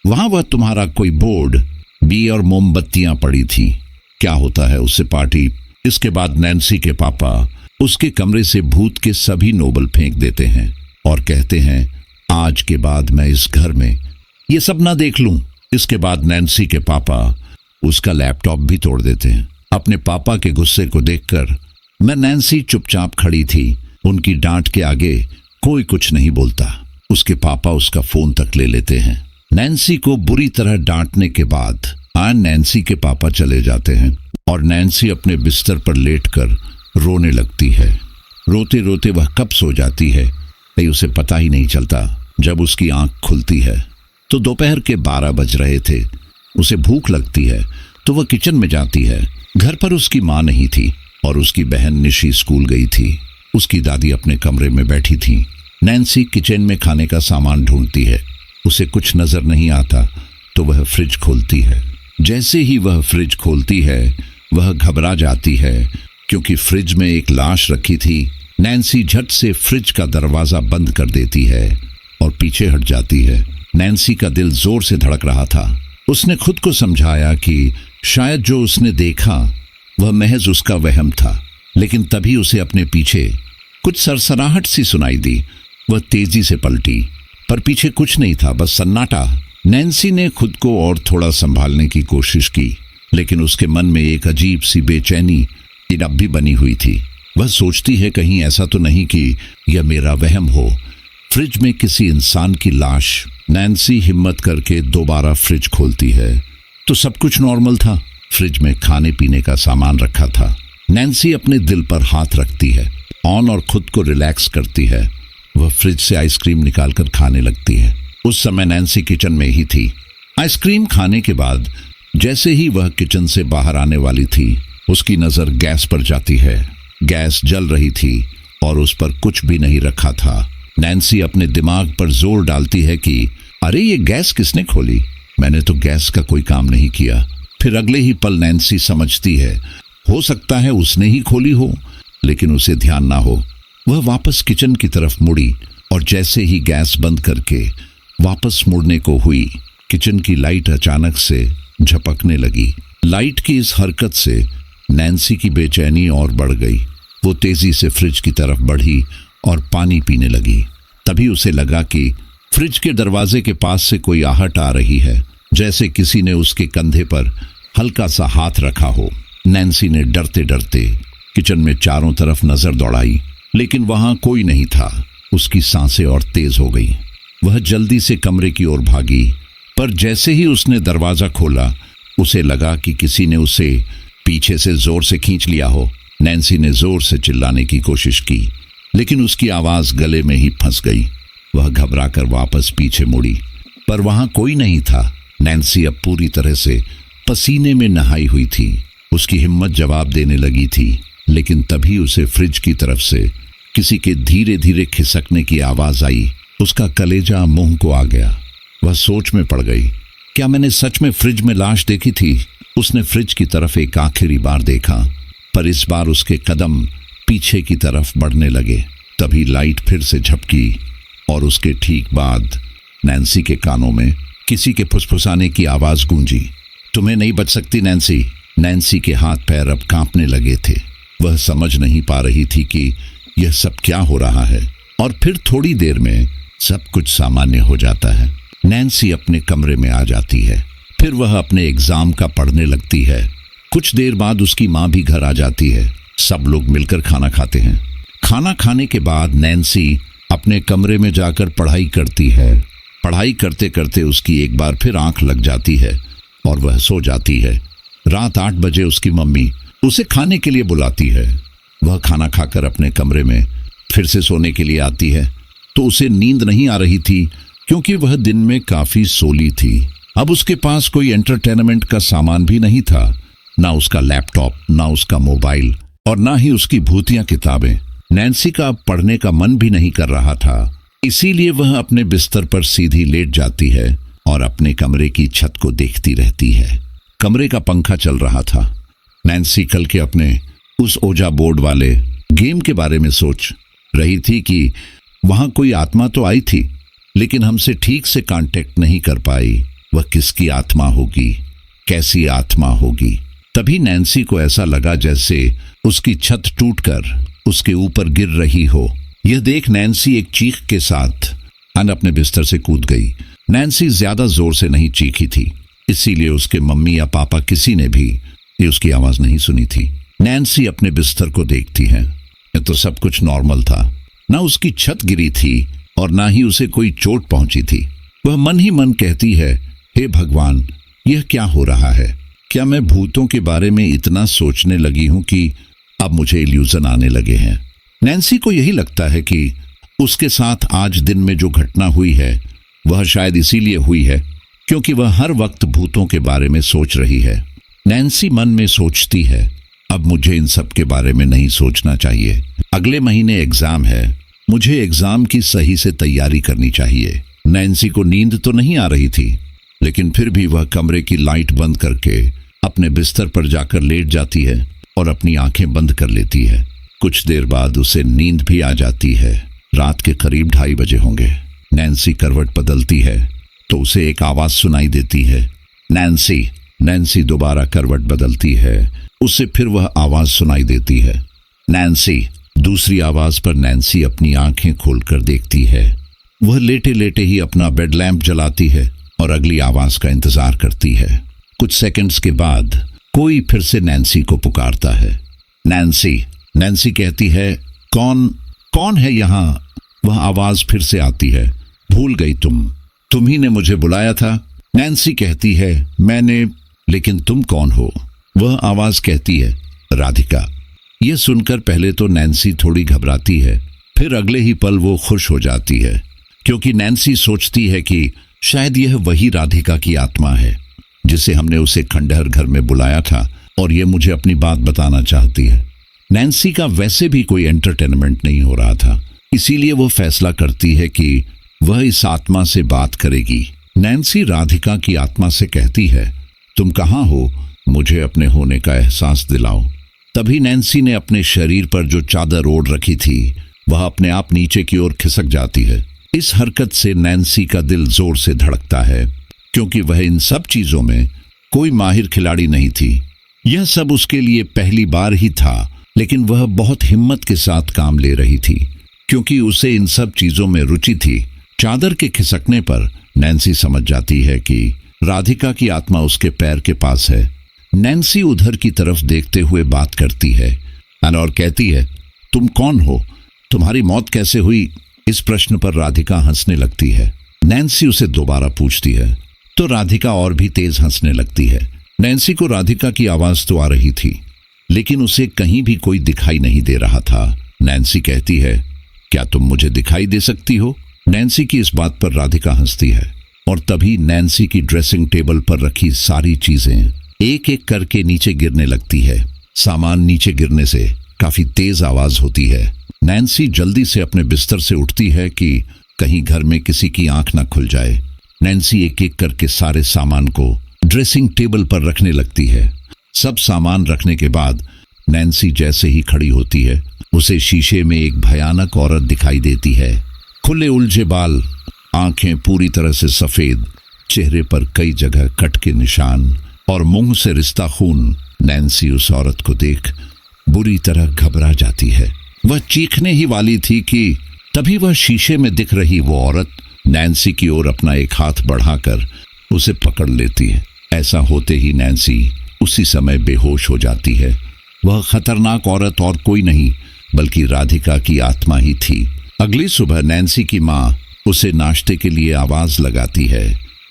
वहां वह तुम्हारा कोई बोर्ड बी और मोमबत्तियां पड़ी थी, क्या होता है उससे पार्टी। इसके बाद नैन्सी के पापा उसके कमरे से भूत के सभी नोबल फेंक देते हैं और कहते हैं आज के बाद मैं इस घर में ये सब ना देख लूं। इसके बाद नैन्सी के पापा उसका लैपटॉप भी तोड़ देते हैं। अपने पापा के गुस्से को देखकर मैं नैन्सी चुपचाप खड़ी थी। उनकी डांट के आगे कोई कुछ नहीं बोलता। उसके पापा उसका फोन तक ले लेते हैं। नैन्सी को बुरी तरह डांटने के बाद नैन्सी के पापा चले जाते हैं और नैन्सी अपने बिस्तर पर लेटकर रोने लगती है। रोते रोते वह कब सो जाती है नहीं उसे पता ही नहीं चलता। जब उसकी आंख खुलती है तो दोपहर के 12 बज रहे थे। उसे भूख लगती है तो वह किचन में जाती है। घर पर उसकी माँ नहीं थी और उसकी बहन निशी स्कूल गई थी। उसकी दादी अपने कमरे में बैठी थी। नैन्सी किचन में खाने का सामान ढूंढती है। उसे कुछ नजर नहीं आता तो वह फ्रिज खोलती है। जैसे ही वह फ्रिज खोलती है वह घबरा जाती है, क्योंकि फ्रिज में एक लाश रखी थी। नैन्सी झट से फ्रिज का दरवाजा बंद कर देती है और पीछे हट जाती है। नैन्सी का दिल जोर से धड़क रहा था। उसने खुद को समझाया कि शायद जो उसने देखा वह महज उसका वहम था, लेकिन तभी उसे अपने पीछे कुछ सरसराहट सी सुनाई दी। वह तेजी से पलटी, पर पीछे कुछ नहीं था, बस सन्नाटा। नैन्सी ने खुद को और थोड़ा संभालने की कोशिश की, लेकिन उसके मन में एक अजीब सी बेचैनी अब भी बनी हुई थी। वह सोचती है कहीं ऐसा तो नहीं कि यह मेरा वहम हो। फ्रिज में किसी इंसान की लाश। नैन्सी हिम्मत करके दोबारा फ्रिज खोलती है तो सब कुछ नॉर्मल था। फ्रिज में खाने पीने का सामान रखा था। नैन्सी अपने दिल पर हाथ रखती है और खुद को रिलैक्स करती है। वह फ्रिज से आइसक्रीम निकालकर खाने लगती है। उस समय नैन्सी किचन में ही थी। आइसक्रीम खाने के बाद जैसे ही वह किचन से बाहर आने वाली थी, उसकी नजर गैस पर जाती है। गैस जल रही थी और उस पर कुछ भी नहीं रखा था। नैन्सी अपने दिमाग पर जोर डालती है कि अरे ये गैस किसने खोली, मैंने तो गैस का कोई काम नहीं किया। फिर अगले ही पल नैन्सी समझती है, हो सकता है उसने ही खोली हो, लेकिन उसे ध्यान ना हो। वह वापस किचन की तरफ मुड़ी और जैसे ही गैस बंद करके वापस मुड़ने को हुई, किचन की लाइट अचानक से झपकने लगी। लाइट की इस हरकत से नैन्सी की बेचैनी और बढ़ गई। वो तेजी से फ्रिज की तरफ बढ़ी और पानी पीने लगी। तभी उसे लगा कि फ्रिज के दरवाजे के पास से कोई आहट आ रही है, जैसे किसी ने उसके कंधे पर हल्का सा हाथ रखा हो। नैन्सी ने डरते डरते किचन में चारों तरफ नजर दौड़ाई, लेकिन वहां कोई नहीं था। उसकी सांसें और तेज हो गई। वह जल्दी से कमरे की ओर भागी, पर जैसे ही उसने दरवाजा खोला, उसे लगा कि किसी ने उसे पीछे से जोर से खींच लिया हो। नैन्सी ने जोर से चिल्लाने की कोशिश की, लेकिन उसकी आवाज गले में ही फंस गई। वह घबराकर वापस पीछे मुड़ी, पर वहां कोई नहीं था। नैन्सी अब पूरी तरह से पसीने में नहाई हुई थी। उसकी हिम्मत जवाब देने लगी थी, लेकिन तभी उसे फ्रिज की तरफ से किसी के धीरे धीरे खिसकने की आवाज आई। उसका कलेजा मुंह को आ गया। वह सोच में पड़ गई, क्या मैंने सच में फ्रिज में लाश देखी थी? उसने फ्रिज की तरफ एक आखिरी बार देखा, पर इस बार उसके कदम पीछे की तरफ बढ़ने लगे। तभी लाइट फिर से झपकी और उसके ठीक बाद नैन्सी के कानों में किसी के फुसफुसाने की आवाज गूंजी। तुम्हें नहीं बच सकती नैन्सी। नैन्सी के हाथ पैर अब कांपने लगे थे। वह समझ नहीं पा रही थी कि यह सब क्या हो रहा है, और फिर थोड़ी देर में सब कुछ सामान्य हो जाता है। नैन्सी अपने कमरे में आ जाती है। फिर वह अपने एग्जाम का पढ़ने लगती है। कुछ देर बाद उसकी माँ भी घर आ जाती है। सब लोग मिलकर खाना खाते हैं। खाना खाने के बाद नैन्सी अपने कमरे में जाकर पढ़ाई करती है। पढ़ाई करते करते उसकी एक बार फिर आंख लग जाती है और वह सो जाती है। रात 8 बजे उसकी मम्मी उसे खाने के लिए बुलाती है। वह खाना खाकर अपने कमरे में फिर से सोने के लिए आती है, तो उसे नींद नहीं आ रही थी, क्योंकि वह दिन में काफी सोली थी। अब उसके पास कोई एंटरटेनमेंट का सामान भी नहीं था, ना उसका लैपटॉप, ना उसका मोबाइल, और ना ही उसकी भूतिया किताबें। नैन्सी का अब पढ़ने का मन भी नहीं कर रहा था, इसीलिए वह अपने बिस्तर पर सीधी लेट जाती है और अपने कमरे की छत को देखती रहती है। कमरे का पंखा चल रहा था। नैन्सी कल के अपने उस ओजा बोर्ड वाले गेम के बारे में सोच रही थी कि वहां कोई आत्मा तो आई थी, लेकिन हमसे ठीक से कांटेक्ट नहीं कर पाई। वह किसकी आत्मा होगी, कैसी आत्मा होगी? तभी नैन्सी को ऐसा लगा जैसे उसकी छत टूटकर उसके ऊपर गिर रही हो। यह देख नैन्सी एक चीख के साथ अपने बिस्तर से कूद गई। नैन्सी ज्यादा जोर से नहीं चीखी थी, इसीलिए उसके मम्मी या पापा किसी ने भी उसकी आवाज नहीं सुनी थी। नैन्सी अपने बिस्तर को देखती है तो सब कुछ नॉर्मल था। ना उसकी छत गिरी थी और ना ही उसे कोई चोट पहुंची थी। वह मन ही मन कहती है, हे भगवान, यह क्या हो रहा है? क्या मैं भूतों के बारे में इतना सोचने लगी हूं कि अब मुझे इल्यूजन आने लगे हैं? नैन्सी को यही लगता है कि उसके साथ आज दिन में जो घटना हुई है वह शायद इसीलिए हुई है क्योंकि वह हर वक्त भूतों के बारे में सोच रही है। नैन्सी मन में सोचती है, अब मुझे इन सब के बारे में नहीं सोचना चाहिए। अगले महीने एग्जाम है, मुझे एग्जाम की सही से तैयारी करनी चाहिए। नैन्सी को नींद तो नहीं आ रही थी, लेकिन फिर भी वह कमरे की लाइट बंद करके अपने बिस्तर पर जाकर लेट जाती है और अपनी आंखें बंद कर लेती है। कुछ देर बाद उसे नींद भी आ जाती है। रात के करीब 2:30 बजे होंगे। नैन्सी करवट बदलती है तो उसे एक आवाज सुनाई देती है, नैन्सी। नैन्सी दोबारा करवट बदलती है, उसे फिर वह आवाज सुनाई देती है, नैन्सी। दूसरी आवाज पर नैन्सी अपनी आंखें खोलकर देखती है। वह लेटे लेटे ही अपना बेड लैंप जलाती है और अगली आवाज का इंतजार करती है। कुछ सेकंड्स के बाद कोई फिर से नैन्सी को पुकारता है, नैन्सी। नैन्सी कहती है, कौन है यहाँ? वह आवाज फिर से आती है, भूल गई तुम ही ने मुझे बुलाया था। नैन्सी कहती है, मैंने, लेकिन तुम कौन हो? वह आवाज कहती है, राधिका। यह सुनकर पहले तो नैन्सी थोड़ी घबराती है, फिर अगले ही पल वो खुश हो जाती है, क्योंकि नैन्सी सोचती है कि शायद यह वही राधिका की आत्मा है जिसे हमने उसे खंडहर घर में बुलाया था और यह मुझे अपनी बात बताना चाहती है। नैन्सी का वैसे भी कोई एंटरटेनमेंट नहीं हो रहा था, इसीलिए वो फैसला करती है कि वह इस आत्मा से बात करेगी। नैन्सी राधिका की आत्मा से कहती है, तुम कहाँ हो मुझे अपने होने का एहसास दिलाओ। तभी नैन्सी ने अपने शरीर पर जो चादर ओढ़ रखी थी वह अपने आप नीचे की ओर खिसक जाती है। इस हरकत से नैन्सी का दिल जोर से धड़कता है, क्योंकि वह इन सब चीजों में कोई माहिर खिलाड़ी नहीं थी। यह सब उसके लिए पहली बार ही था, लेकिन वह बहुत हिम्मत के साथ काम ले रही थी, क्योंकि उसे इन सब चीजों में रुचि थी। चादर के खिसकने पर नैन्सी समझ जाती है कि राधिका की आत्मा उसके पैर के पास है। नैन्सी उधर की तरफ देखते हुए बात करती है और कहती है, तुम कौन हो? तुम्हारी मौत कैसे हुई? इस प्रश्न पर राधिका हंसने लगती है। नैन्सी उसे दोबारा पूछती है तो राधिका और भी तेज हंसने लगती है। नैन्सी को राधिका की आवाज तो आ रही थी, लेकिन उसे कहीं भी कोई दिखाई नहीं दे रहा था। नैन्सी कहती है, क्या तुम मुझे दिखाई दे सकती हो? नैन्सी की इस बात पर राधिका हंसती है और तभी नैन्सी की ड्रेसिंग टेबल पर रखी सारी चीजें एक एक करके नीचे गिरने लगती है। सामान नीचे गिरने से काफी तेज आवाज होती है। नैन्सी जल्दी से अपने बिस्तर से उठती है कि कहीं घर में किसी की आंख न खुल जाए। नैन्सी एक एक करके सारे सामान को ड्रेसिंग टेबल पर रखने लगती है। सब सामान रखने के बाद नैन्सी जैसे ही खड़ी होती है, उसे शीशे में एक भयानक औरत दिखाई देती है। खुले उलझे बाल, आंखें पूरी तरह से सफेद, चेहरे पर कई जगह कट के निशान और मुंह से रिश्ता खून। नैन्सी उस औरत को देख बुरी तरह घबरा जाती है। वह चीखने ही वाली थी कि तभी वह शीशे में दिख रही वो औरत नैन्सी की ओर अपना एक हाथ बढ़ाकर उसे पकड़ लेती है। ऐसा होते ही नैन्सी उसी समय बेहोश हो जाती है। वह खतरनाक औरत और कोई नहीं बल्कि राधिका की आत्मा ही थी। अगली सुबह नैन्सी की माँ उसे नाश्ते के लिए आवाज लगाती है,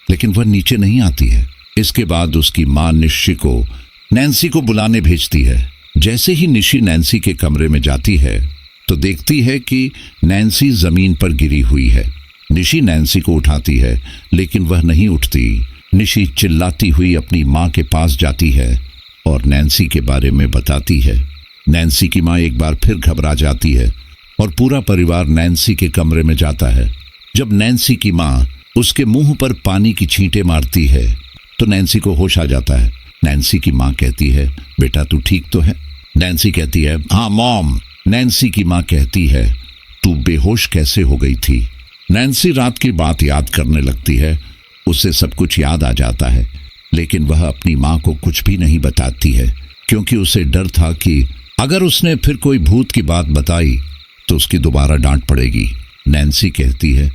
लेकिन वह नीचे नहीं आती है। इसके बाद उसकी माँ निशी को नैन्सी को बुलाने भेजती है। जैसे ही निशी नैन्सी के कमरे में जाती है तो देखती है कि नैन्सी जमीन पर गिरी हुई है। निशी नैन्सी को उठाती है, लेकिन वह नहीं उठती। निशी चिल्लाती हुई अपनी माँ के पास जाती है और नैन्सी के बारे में बताती है। नैन्सी की माँ एक बार फिर घबरा जाती है और पूरा परिवार नैन्सी के कमरे में जाता है। जब नैन्सी की माँ उसके मुंह पर पानी की छींटे मारती है तो नैन्सी को होश आ जाता है। नैन्सी की माँ कहती है, बेटा तू ठीक तो है? नैन्सी कहती है, हाँ मॉम। नैन्सी की माँ कहती है, तू बेहोश कैसे हो गई थी? नैन्सी रात की बात याद करने लगती है। उसे सब कुछ याद आ जाता है, लेकिन वह अपनी माँ को कुछ भी नहीं बताती है, क्योंकि उसे डर था कि अगर उसने फिर कोई भूत की बात बताई तो उसकी दोबारा डांट पड़ेगी। नैन्सी कहती है,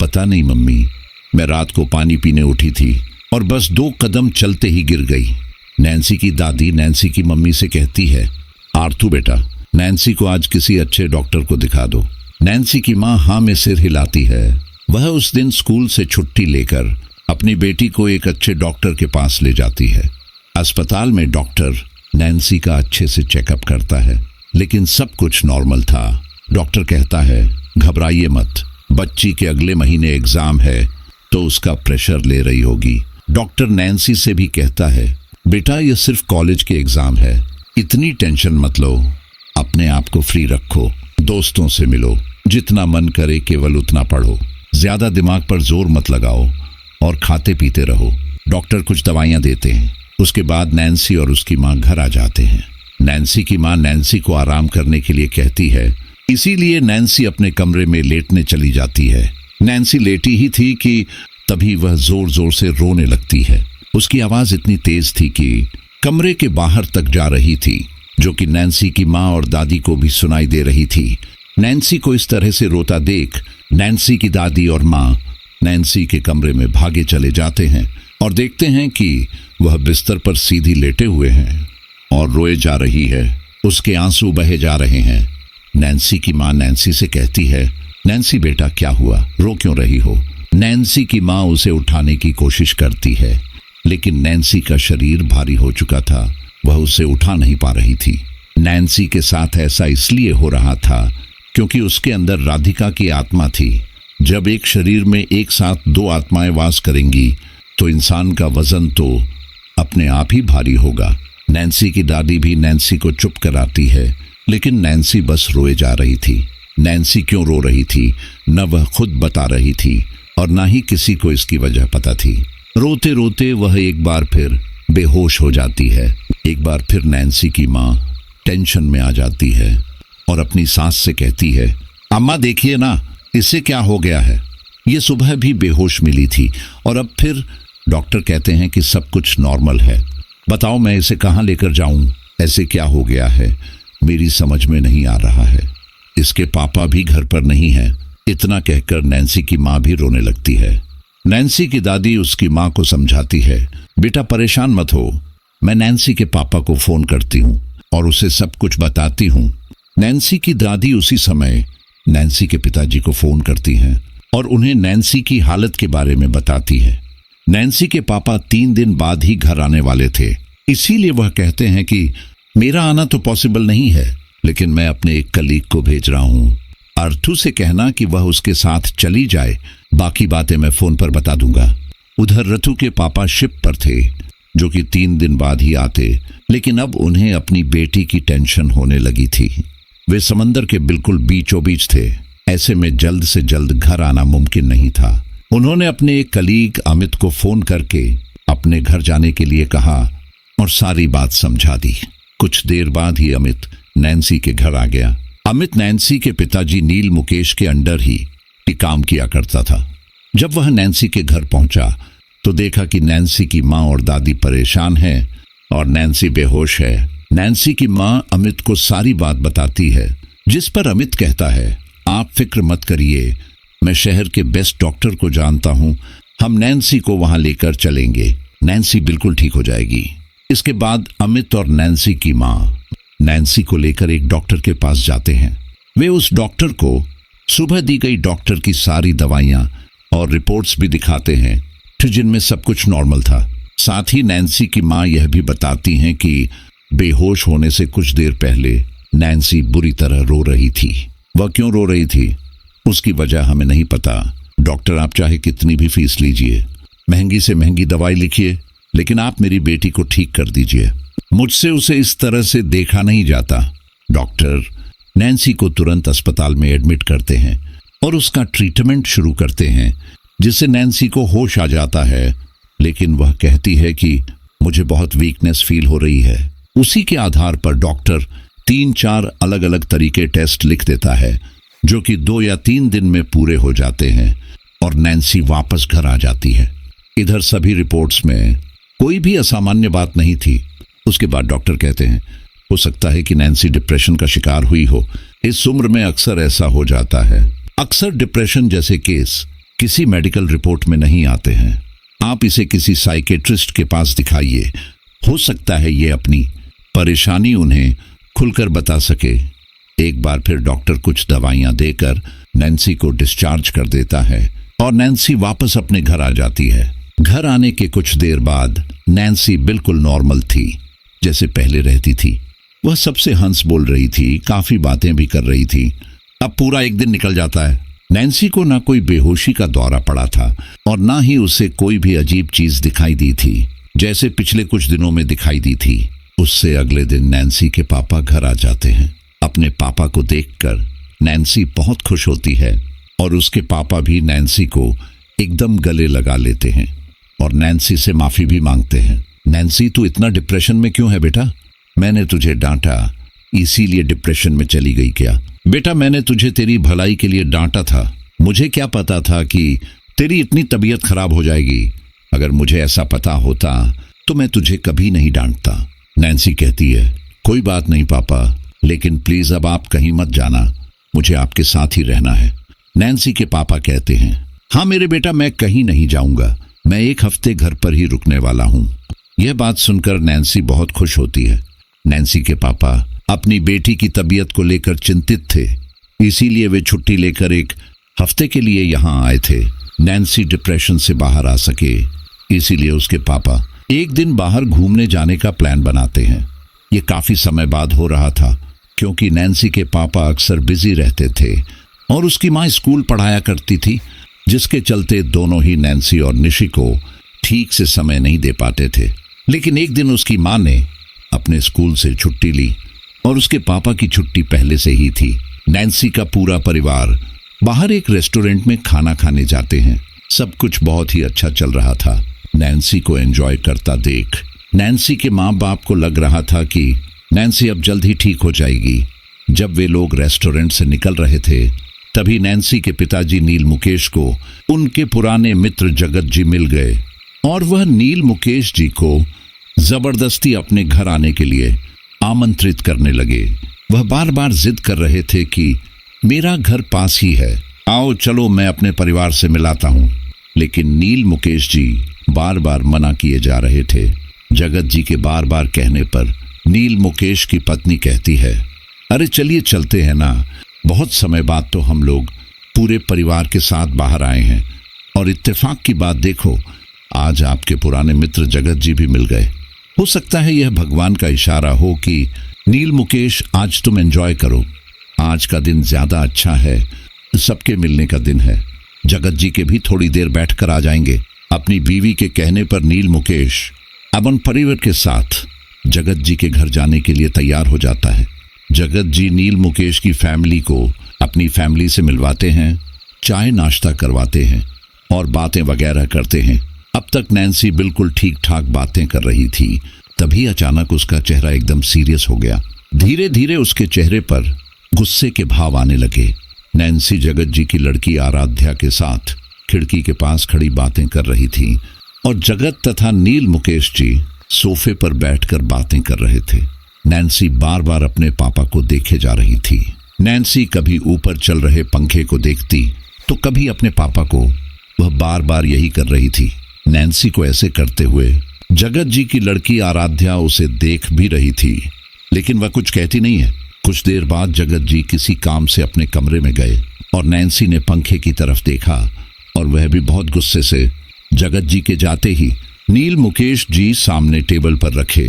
पता नहीं मम्मी, मैं रात को पानी पीने उठी थी और बस 2 कदम चलते ही गिर गई। नैन्सी की दादी नैन्सी की मम्मी से कहती है, आर्थू बेटा, नैन्सी को आज किसी अच्छे डॉक्टर को दिखा दो। नैन्सी की माँ हाँ में सिर हिलाती है। वह उस दिन स्कूल से छुट्टी लेकर अपनी बेटी को एक अच्छे डॉक्टर के पास ले जाती है। अस्पताल में डॉक्टर नैन्सी का अच्छे से चेकअप करता है, लेकिन सब कुछ नॉर्मल था। डॉक्टर कहता है, घबराइए मत, बच्ची के अगले महीने एग्जाम है तो उसका प्रेशर ले रही होगी। डॉक्टर नैन्सी से भी कहता है, बेटा ये सिर्फ कॉलेज के एग्जाम है, इतनी टेंशन मत लो, अपने आप को फ्री रखो, दोस्तों से मिलो, जितना मन करे केवल उतना पढ़ो, ज्यादा दिमाग पर जोर मत लगाओ और खाते पीते रहो। डॉक्टर कुछ दवाइयाँ देते हैं। उसके बाद नैन्सी और उसकी माँ घर आ जाते हैं। नैन्सी की माँ नैन्सी को आराम करने के लिए कहती है, इसीलिए नैन्सी अपने कमरे में लेटने चली जाती है। नैन्सी लेटी ही थी कि तभी वह जोर जोर से रोने लगती है। उसकी आवाज इतनी तेज थी कि कमरे के बाहर तक जा रही थी, जो कि नैन्सी की माँ और दादी को भी सुनाई दे रही थी। नैन्सी को इस तरह से रोता देख नैन्सी की दादी और माँ नैन्सी के कमरे में भागे चले जाते हैं और देखते हैं कि वह बिस्तर पर सीधी लेटे हुए हैं और रोए जा रही है। उसके आंसू बहे जा रहे हैं। नैन्सी की माँ नैन्सी से कहती है, नैन्सी बेटा क्या हुआ, रो क्यों रही हो? नैन्सी की माँ उसे उठाने की कोशिश करती है, लेकिन नैन्सी का शरीर भारी हो चुका था, वह उसे उठा नहीं पा रही थी। नैन्सी के साथ ऐसा इसलिए हो रहा था क्योंकि उसके अंदर राधिका की आत्मा थी। जब एक शरीर में एक साथ 2 आत्माएं वास करेंगी तो इंसान का वजन तो अपने आप ही भारी होगा। नैन्सी की दादी भी नैन्सी को चुप कराती है, लेकिन नैन्सी बस रोए जा रही थी। नैन्सी क्यों रो रही थी न वह खुद बता रही थी और न ही किसी को इसकी वजह पता थी। रोते रोते वह एक बार फिर बेहोश हो जाती है। एक बार फिर नैन्सी की माँ टेंशन में आ जाती है और अपनी सास से कहती है, अम्मा देखिए ना, इसे क्या हो गया है। ये सुबह भी बेहोश मिली थी और अब फिर। डॉक्टर कहते हैं कि सब कुछ नॉर्मल है। बताओ मैं इसे कहाँ लेकर जाऊं? ऐसे क्या हो गया है, मेरी समझ में नहीं आ रहा है। इसके पापा भी घर पर नहीं है। इतना कहकर नैन्सी की माँ भी रोने लगती है। नैन्सी की दादी उसकी माँ को समझाती है, बेटा परेशान मत हो, मैं नैन्सी के पापा को फोन करती हूँ और उसे सब कुछ बताती हूँ। नैन्सी की दादी उसी समय नैन्सी के पिताजी को फोन करती हैं और उन्हें नैन्सी की हालत के बारे में बताती है। नैन्सी के पापा 3 दिन बाद ही घर आने वाले थे, इसीलिए वह कहते हैं कि मेरा आना तो पॉसिबल नहीं है, लेकिन मैं अपने एक कलीग को भेज रहा हूँ। अर्थू से कहना कि वह उसके साथ चली जाए, बाकी बातें मैं फोन पर बता दूंगा। उधर रथु के पापा शिप पर थे, जो कि 3 दिन बाद ही आते, लेकिन अब उन्हें अपनी बेटी की टेंशन होने लगी थी। वे समंदर के बिल्कुल बीचों बीच थे, ऐसे में जल्द से जल्द घर आना मुमकिन नहीं था। उन्होंने अपने एक कलीग अमित को फोन करके अपने घर जाने के लिए कहा और सारी बात समझा दी। कुछ देर बाद ही अमित नैन्सी के घर आ गया। अमित नैन्सी के पिताजी नील मुकेश के अंडर ही काम किया करता था। जब वह नैन्सी के घर पहुंचा तो देखा कि नैन्सी की माँ और दादी परेशान हैं और नैन्सी बेहोश है। नैन्सी की माँ अमित को सारी बात बताती है, जिस पर अमित कहता है, आप फिक्र मत करिए, मैं शहर के बेस्ट डॉक्टर को जानता हूँ, हम नैन्सी को वहां लेकर चलेंगे, नैन्सी बिल्कुल ठीक हो जाएगी। इसके बाद अमित और नैन्सी की माँ नैन्सी को लेकर एक डॉक्टर के पास जाते हैं। वे उस डॉक्टर को सुबह दी गई डॉक्टर की सारी दवाइयाँ और रिपोर्ट्स भी दिखाते हैं, जिनमें सब कुछ नॉर्मल था। साथ ही नैन्सी की माँ यह भी बताती हैं कि बेहोश होने से कुछ देर पहले नैन्सी बुरी तरह रो रही थी। वह क्यों रो रही थी, उसकी वजह हमें नहीं पता। डॉक्टर आप चाहे कितनी भी फीस लीजिए, महंगी से महंगी दवाई लिखिए, लेकिन आप मेरी बेटी को ठीक कर दीजिए। मुझसे उसे इस तरह से देखा नहीं जाता। डॉक्टर नैन्सी को तुरंत अस्पताल में एडमिट करते हैं और उसका ट्रीटमेंट शुरू करते हैं, जिससे नैन्सी को होश आ जाता है, लेकिन वह कहती है कि मुझे बहुत वीकनेस फील हो रही है। उसी के आधार पर डॉक्टर 3-4 अलग अलग तरीके टेस्ट लिख देता है, जो कि 2 या 3 दिन में पूरे हो जाते हैं और नैन्सी वापस घर आ जाती है। इधर सभी रिपोर्ट्स में कोई भी असामान्य बात नहीं थी। उसके बाद डॉक्टर कहते हैं, हो सकता है कि नैन्सी डिप्रेशन का शिकार हुई हो। इस उम्र में अक्सर ऐसा हो जाता है। अक्सर डिप्रेशन जैसे केस किसी मेडिकल रिपोर्ट में नहीं आते हैं। आप इसे किसी साइकेट्रिस्ट के पास दिखाइए, हो सकता है ये अपनी परेशानी उन्हें खुलकर बता सके। एक बार फिर डॉक्टर कुछ दवाइयां देकर नैन्सी को डिस्चार्ज कर देता है और नैन्सी वापस अपने घर आ जाती है। घर आने के कुछ देर बाद नैन्सी बिल्कुल नॉर्मल थी, जैसे पहले रहती थी। वह सबसे हंस बोल रही थी, काफी बातें भी कर रही थी। अब पूरा एक दिन निकल जाता है। नैन्सी को ना कोई बेहोशी का दौरा पड़ा था और ना ही उसे कोई भी अजीब चीज दिखाई दी थी, जैसे पिछले कुछ दिनों में दिखाई दी थी। उससे अगले दिन नैन्सी के पापा घर आ जाते हैं। अपने पापा को देखकर नैन्सी बहुत खुश होती है और उसके पापा भी नैन्सी को एकदम गले लगा लेते हैं और नैन्सी से माफी भी मांगते हैं। नैन्सी तू इतना डिप्रेशन में क्यों है बेटा? मैंने तुझे डांटा इसीलिए डिप्रेशन में चली गई क्या? बेटा मैंने तुझे तेरी भलाई के लिए डांटा था। मुझे क्या पता था कि तेरी इतनी तबीयत खराब हो जाएगी। अगर मुझे ऐसा पता होता तो मैं तुझे कभी नहीं डांटता। नैन्सी कहती है, कोई बात नहीं पापा, लेकिन प्लीज अब आप कहीं मत जाना, मुझे आपके साथ ही रहना है। नैन्सी के पापा कहते हैं, हाँ मेरे बेटा मैं कहीं नहीं जाऊंगा, मैं 1 हफ्ते घर पर ही रुकने वाला हूँ। यह बात सुनकर नैन्सी बहुत खुश होती है। नैन्सी के पापा अपनी बेटी की तबीयत को लेकर चिंतित थे, इसीलिए वे छुट्टी लेकर 1 हफ्ते के लिए यहाँ आए थे। नैन्सी डिप्रेशन से बाहर आ सके, इसीलिए उसके पापा एक दिन बाहर घूमने जाने का प्लान बनाते हैं। ये काफी समय बाद हो रहा था, क्योंकि नैन्सी के पापा अक्सर बिजी रहते थे और उसकी माँ स्कूल पढ़ाया करती थी, जिसके चलते दोनों ही नैन्सी और निशी को ठीक से समय नहीं दे पाते थे। लेकिन एक दिन उसकी माँ ने अपने स्कूल से छुट्टी ली और उसके पापा की छुट्टी पहले से ही थी। नैन्सी का पूरा परिवार बाहर एक रेस्टोरेंट में खाना खाने जाते हैं। सब कुछ बहुत ही अच्छा चल रहा था। नैन्सी को एंजॉय करता देख नैन्सी के माँ बाप को लग रहा था कि नैन्सी अब जल्द ही ठीक हो जाएगी। जब वे लोग रेस्टोरेंट से निकल रहे थे तभी नैन्सी के पिताजी नील मुकेश को उनके पुराने मित्र जगत जी मिल गए और वह नील मुकेश जी को जबरदस्ती अपने घर आने के लिए आमंत्रित करने लगे। वह बार बार जिद कर रहे थे कि मेरा घर पास ही है, आओ चलो मैं अपने परिवार से मिलाता हूँ। लेकिन नील मुकेश जी बार बार मना किए जा रहे थे। जगत जी के बार बार कहने पर नील मुकेश की पत्नी कहती है, अरे चलिए चलते हैं ना, बहुत समय बाद तो हम लोग पूरे परिवार के साथ बाहर आए हैं और इत्तेफाक की बात देखो, आज आपके पुराने मित्र जगत जी भी मिल गए। हो सकता है यह भगवान का इशारा हो कि नील मुकेश आज तुम एंजॉय करो, आज का दिन ज्यादा अच्छा है, सबके मिलने का दिन है। जगत जी के भी थोड़ी देर बैठकर आ जाएंगे। अपनी बीवी के कहने पर नील मुकेश अपन परिवार के साथ जगत जी के घर जाने के लिए तैयार हो जाता है। जगत जी नील मुकेश की फैमिली को अपनी फैमिली से मिलवाते हैं, चाय नाश्ता करवाते हैं और बातें वगैरह करते हैं। अब तक नैन्सी बिल्कुल ठीक ठाक बातें कर रही थी, तभी अचानक उसका चेहरा एकदम सीरियस हो गया। धीरे धीरे उसके चेहरे पर गुस्से के भाव आने लगे। नैन्सी जगत जी की लड़की आराध्या के साथ खिड़की के पास खड़ी बातें कर रही थी और जगत तथा नील मुकेश जी सोफे पर बैठकर बातें कर रहे थे। नैन्सी बार बार अपने पापा को देखे जा रही थी। नैन्सी कभी ऊपर चल रहे पंखे को देखती तो कभी अपने पापा को। वह बार बार यही कर रही थी। नैन्सी को ऐसे करते हुए जगत जी की लड़की आराध्या उसे देख भी रही थी, लेकिन वह कुछ कहती नहीं है। कुछ देर बाद जगत जी किसी काम से अपने कमरे में गए और नैन्सी ने पंखे की तरफ देखा और वह भी बहुत गुस्से से। जगत जी के जाते ही नील मुकेश जी सामने टेबल पर रखे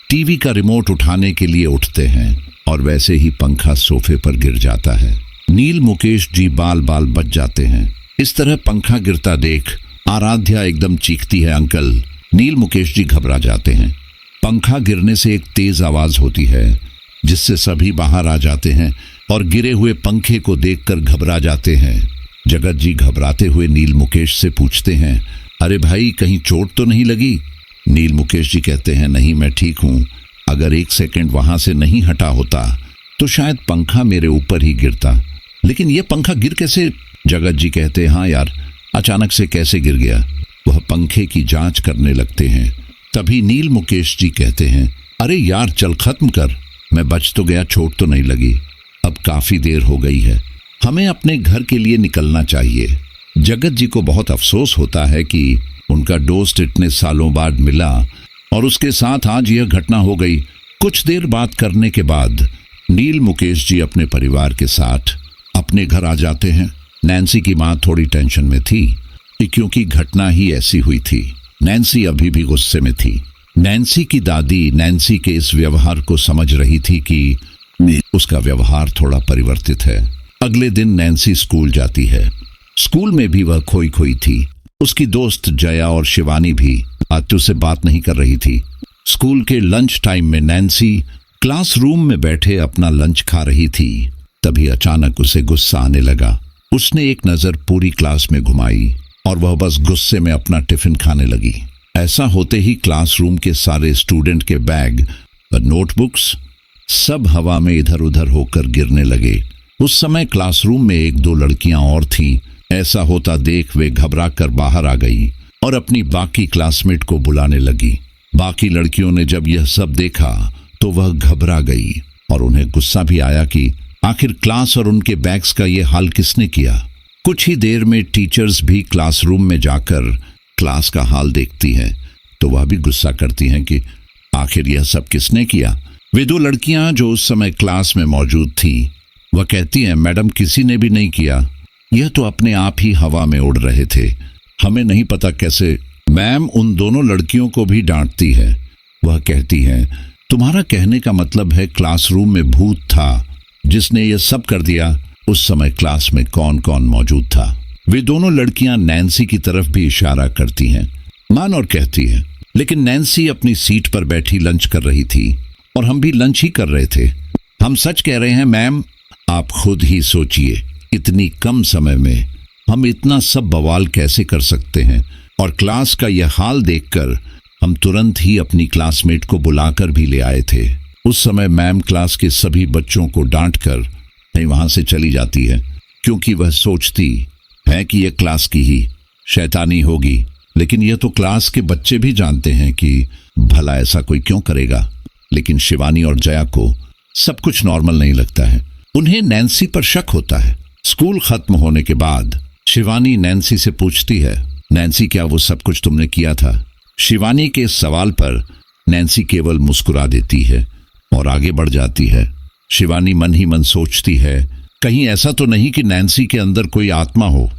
टीवी का रिमोट उठाने के लिए उठते हैं और वैसे ही पंखा सोफे पर गिर जाता है। नील मुकेश जी बाल बाल बच जाते हैं। इस तरह पंखा गिरता देख आराध्या एकदम चीखती है, अंकल। नील मुकेश जी घबरा जाते हैं। पंखा गिरने से एक तेज आवाज होती है जिससे सभी बाहर आ जाते हैं और गिरे हुए पंखे को देखकर घबरा जाते हैं। जगत जी घबराते हुए नील मुकेश से पूछते हैं, अरे भाई कहीं चोट तो नहीं लगी? नील मुकेश जी कहते हैं, नहीं मैं ठीक हूँ, अगर 1 सेकंड वहां से नहीं हटा होता तो शायद पंखा मेरे ऊपर ही गिरता। लेकिन यह पंखा गिर कैसे? जगत जी कहते हैं, हाँ यार, अचानक से कैसे गिर गया। वह पंखे की जांच करने लगते हैं। तभी नील मुकेश जी कहते हैं, अरे यार चल खत्म कर, मैं बच तो गया, चोट तो नहीं लगी। अब काफी देर हो गई है, हमें अपने घर के लिए निकलना चाहिए। जगत जी को बहुत अफसोस होता है कि उनका दोस्त इतने सालों बाद मिला और उसके साथ आज यह घटना हो गई। कुछ देर बात करने के बाद नील मुकेश जी अपने परिवार के साथ अपने घर आ जाते हैं। नैन्सी की माँ थोड़ी टेंशन में थी क्योंकि घटना ही ऐसी हुई थी। नैन्सी अभी भी गुस्से में थी। नैन्सी की दादी नैन्सी के इस व्यवहार को समझ रही थी कि उसका व्यवहार थोड़ा परिवर्तित है। अगले दिन नैन्सी स्कूल जाती है। स्कूल में भी वह खोई खोई थी। उसकी दोस्त जया और शिवानी भी आतू से बात नहीं कर रही थी। स्कूल के लंच टाइम में नैन्सी क्लासरूम में बैठे अपना लंच खा रही थी। तभी अचानक उसे गुस्सा आने लगा। उसने एक नजर पूरी क्लास में घुमाई और वह बस गुस्से में अपना टिफिन खाने लगी। ऐसा होते ही क्लासरूम के सारे स्टूडेंट के बैग और नोटबुक्स सब हवा में इधर उधर होकर गिरने लगे। उस समय क्लासरूम में 1-2 लड़कियां और थीं। ऐसा होता देख वे घबरा कर बाहर आ गई और अपनी बाकी क्लासमेट को बुलाने लगी। बाकी लड़कियों ने जब यह सब देखा तो वह घबरा गई और उन्हें गुस्सा भी आया कि आखिर क्लास और उनके बैग्स का ये हाल किसने किया। कुछ ही देर में टीचर्स भी क्लासरूम में जाकर क्लास का हाल देखती हैं तो वह भी गुस्सा करती हैं कि आखिर यह सब किसने किया। वे 2 लड़कियां जो उस समय क्लास में मौजूद थीं, वह कहती हैं, मैडम किसी ने भी नहीं किया, यह तो अपने आप ही हवा में उड़ रहे थे, हमें नहीं पता कैसे। मैम उन दोनों लड़कियों को भी डांटती है। वह कहती हैं, तुम्हारा कहने का मतलब है क्लासरूम में भूत था जिसने यह सब कर दिया। उस समय क्लास में कौन कौन मौजूद था? वे दोनों लड़कियां नैन्सी की तरफ भी इशारा करती हैं, मान और कहती है, लेकिन नैन्सी अपनी सीट पर बैठी लंच कर रही थी और हम भी लंच ही कर रहे थे। हम सच कह रहे हैं मैम, आप खुद ही सोचिए इतनी कम समय में हम इतना सब बवाल कैसे कर सकते हैं। और क्लास का यह हाल देखकर हम तुरंत ही अपनी क्लासमेट को बुलाकर भी ले आए थे। उस समय मैम क्लास के सभी बच्चों को डांटकर नहीं वहां से चली जाती है, क्योंकि वह सोचती है कि यह क्लास की ही शैतानी होगी। लेकिन यह तो क्लास के बच्चे भी जानते हैं कि भला ऐसा कोई क्यों करेगा। लेकिन शिवानी और जया को सब कुछ नॉर्मल नहीं लगता है। उन्हें नैन्सी पर शक होता है। स्कूल खत्म होने के बाद शिवानी नैन्सी से पूछती है, नैन्सी क्या वो सब कुछ तुमने किया था? शिवानी के इस सवाल पर नैन्सी केवल मुस्कुरा देती है और आगे बढ़ जाती है। शिवानी मन ही मन सोचती है, कहीं ऐसा तो नहीं कि नैन्सी के अंदर कोई आत्मा हो।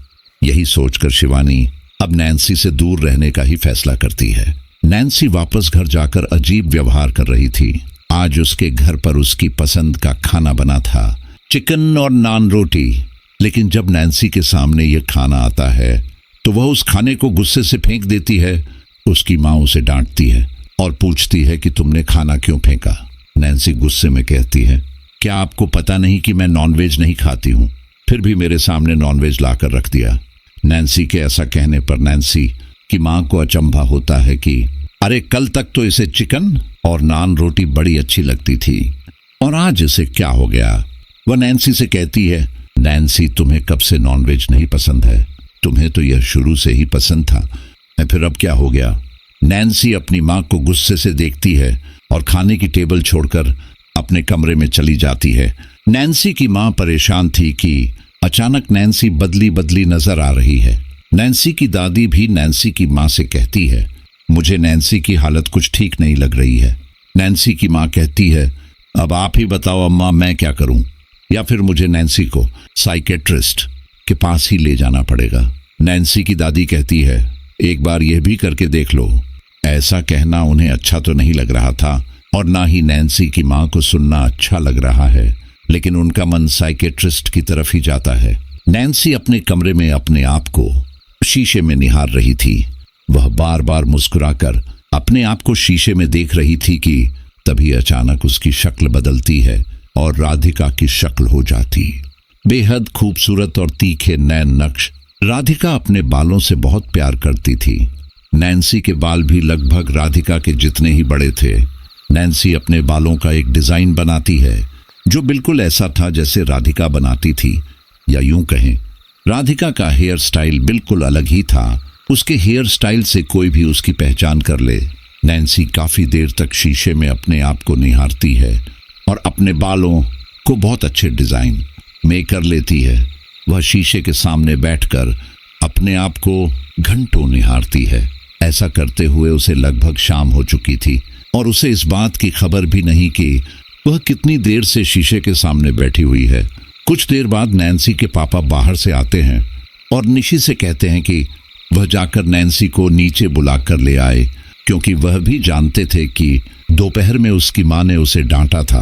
यही सोचकर शिवानी अब नैन्सी से दूर रहने का ही फैसला करती है। नैन्सी वापस घर जाकर अजीब व्यवहार कर रही थी। आज उसके घर पर उसकी पसंद का खाना बना था, चिकन और नान रोटी। लेकिन जब नैन्सी के सामने यह खाना आता है तो वह उस खाने को गुस्से से फेंक देती है। उसकी माँ उसे डांटती है और पूछती है कि तुमने खाना क्यों फेंका। नैन्सी गुस्से में कहती है, क्या आपको पता नहीं कि मैं नॉनवेज नहीं खाती हूँ? फिर भी मेरे सामने नॉनवेज लाकर रख दिया। नैन्सी के ऐसा कहने पर नैन्सी की माँ को अचंभा होता है कि अरे कल तक तो इसे चिकन और नान रोटी बड़ी अच्छी लगती थी और आज इसे क्या हो गया। वह नैन्सी से कहती है, नैन्सी तुम्हें कब से नॉनवेज नहीं पसंद है? तुम्हें तो यह शुरू से ही पसंद था, फिर अब क्या हो गया? नैन्सी अपनी माँ को गुस्से से देखती है और खाने की टेबल छोड़कर अपने कमरे में चली जाती है। नैन्सी की माँ परेशान थी कि अचानक नैन्सी बदली बदली नजर आ रही है। नैन्सी की दादी भी नैन्सी की माँ से कहती है, मुझे नैन्सी की हालत कुछ ठीक नहीं लग रही है। नैन्सी की माँ कहती है, अब आप ही बताओ अम्मा, मैं क्या करूं? या फिर मुझे नैन्सी को साइकेट्रिस्ट के पास ही ले जाना पड़ेगा। नैन्सी की दादी कहती है, एक बार यह भी करके देख लो। ऐसा कहना उन्हें अच्छा तो नहीं लग रहा था और ना ही नैन्सी की माँ को सुनना अच्छा लग रहा है, लेकिन उनका मन साइकेट्रिस्ट की तरफ ही जाता है। नैन्सी अपने कमरे में अपने आप को शीशे में निहार रही थी। वह बार बार मुस्कुराकर अपने आप को शीशे में देख रही थी कि तभी अचानक उसकी शक्ल बदलती है और राधिका की शक्ल हो जाती। बेहद खूबसूरत और तीखे नैन नक्श। राधिका अपने बालों से बहुत प्यार करती थी। नैन्सी के बाल भी लगभग राधिका के जितने ही बड़े थे। नैन्सी अपने बालों का एक डिजाइन बनाती है जो बिल्कुल ऐसा था जैसे राधिका बनाती थी, या यूं कहें राधिका का हेयर स्टाइल बिल्कुल अलग ही था। उसके हेयर स्टाइल से कोई भी उसकी पहचान कर ले। नैन्सी काफी देर तक शीशे में अपने आप को निहारती है और अपने बालों को बहुत अच्छे डिजाइन में कर लेती है। वह शीशे के सामने बैठकर अपने आप को घंटों निहारती है। ऐसा करते हुए उसे लगभग शाम हो चुकी थी और उसे इस बात की खबर भी नहीं कि वह कितनी देर से शीशे के सामने बैठी हुई है। कुछ देर बाद नैन्सी के पापा बाहर से आते हैं और निशी से कहते हैं कि वह जाकर नैन्सी को नीचे बुलाकर ले आए, क्योंकि वह भी जानते थे कि दोपहर में उसकी माँ ने उसे डांटा था।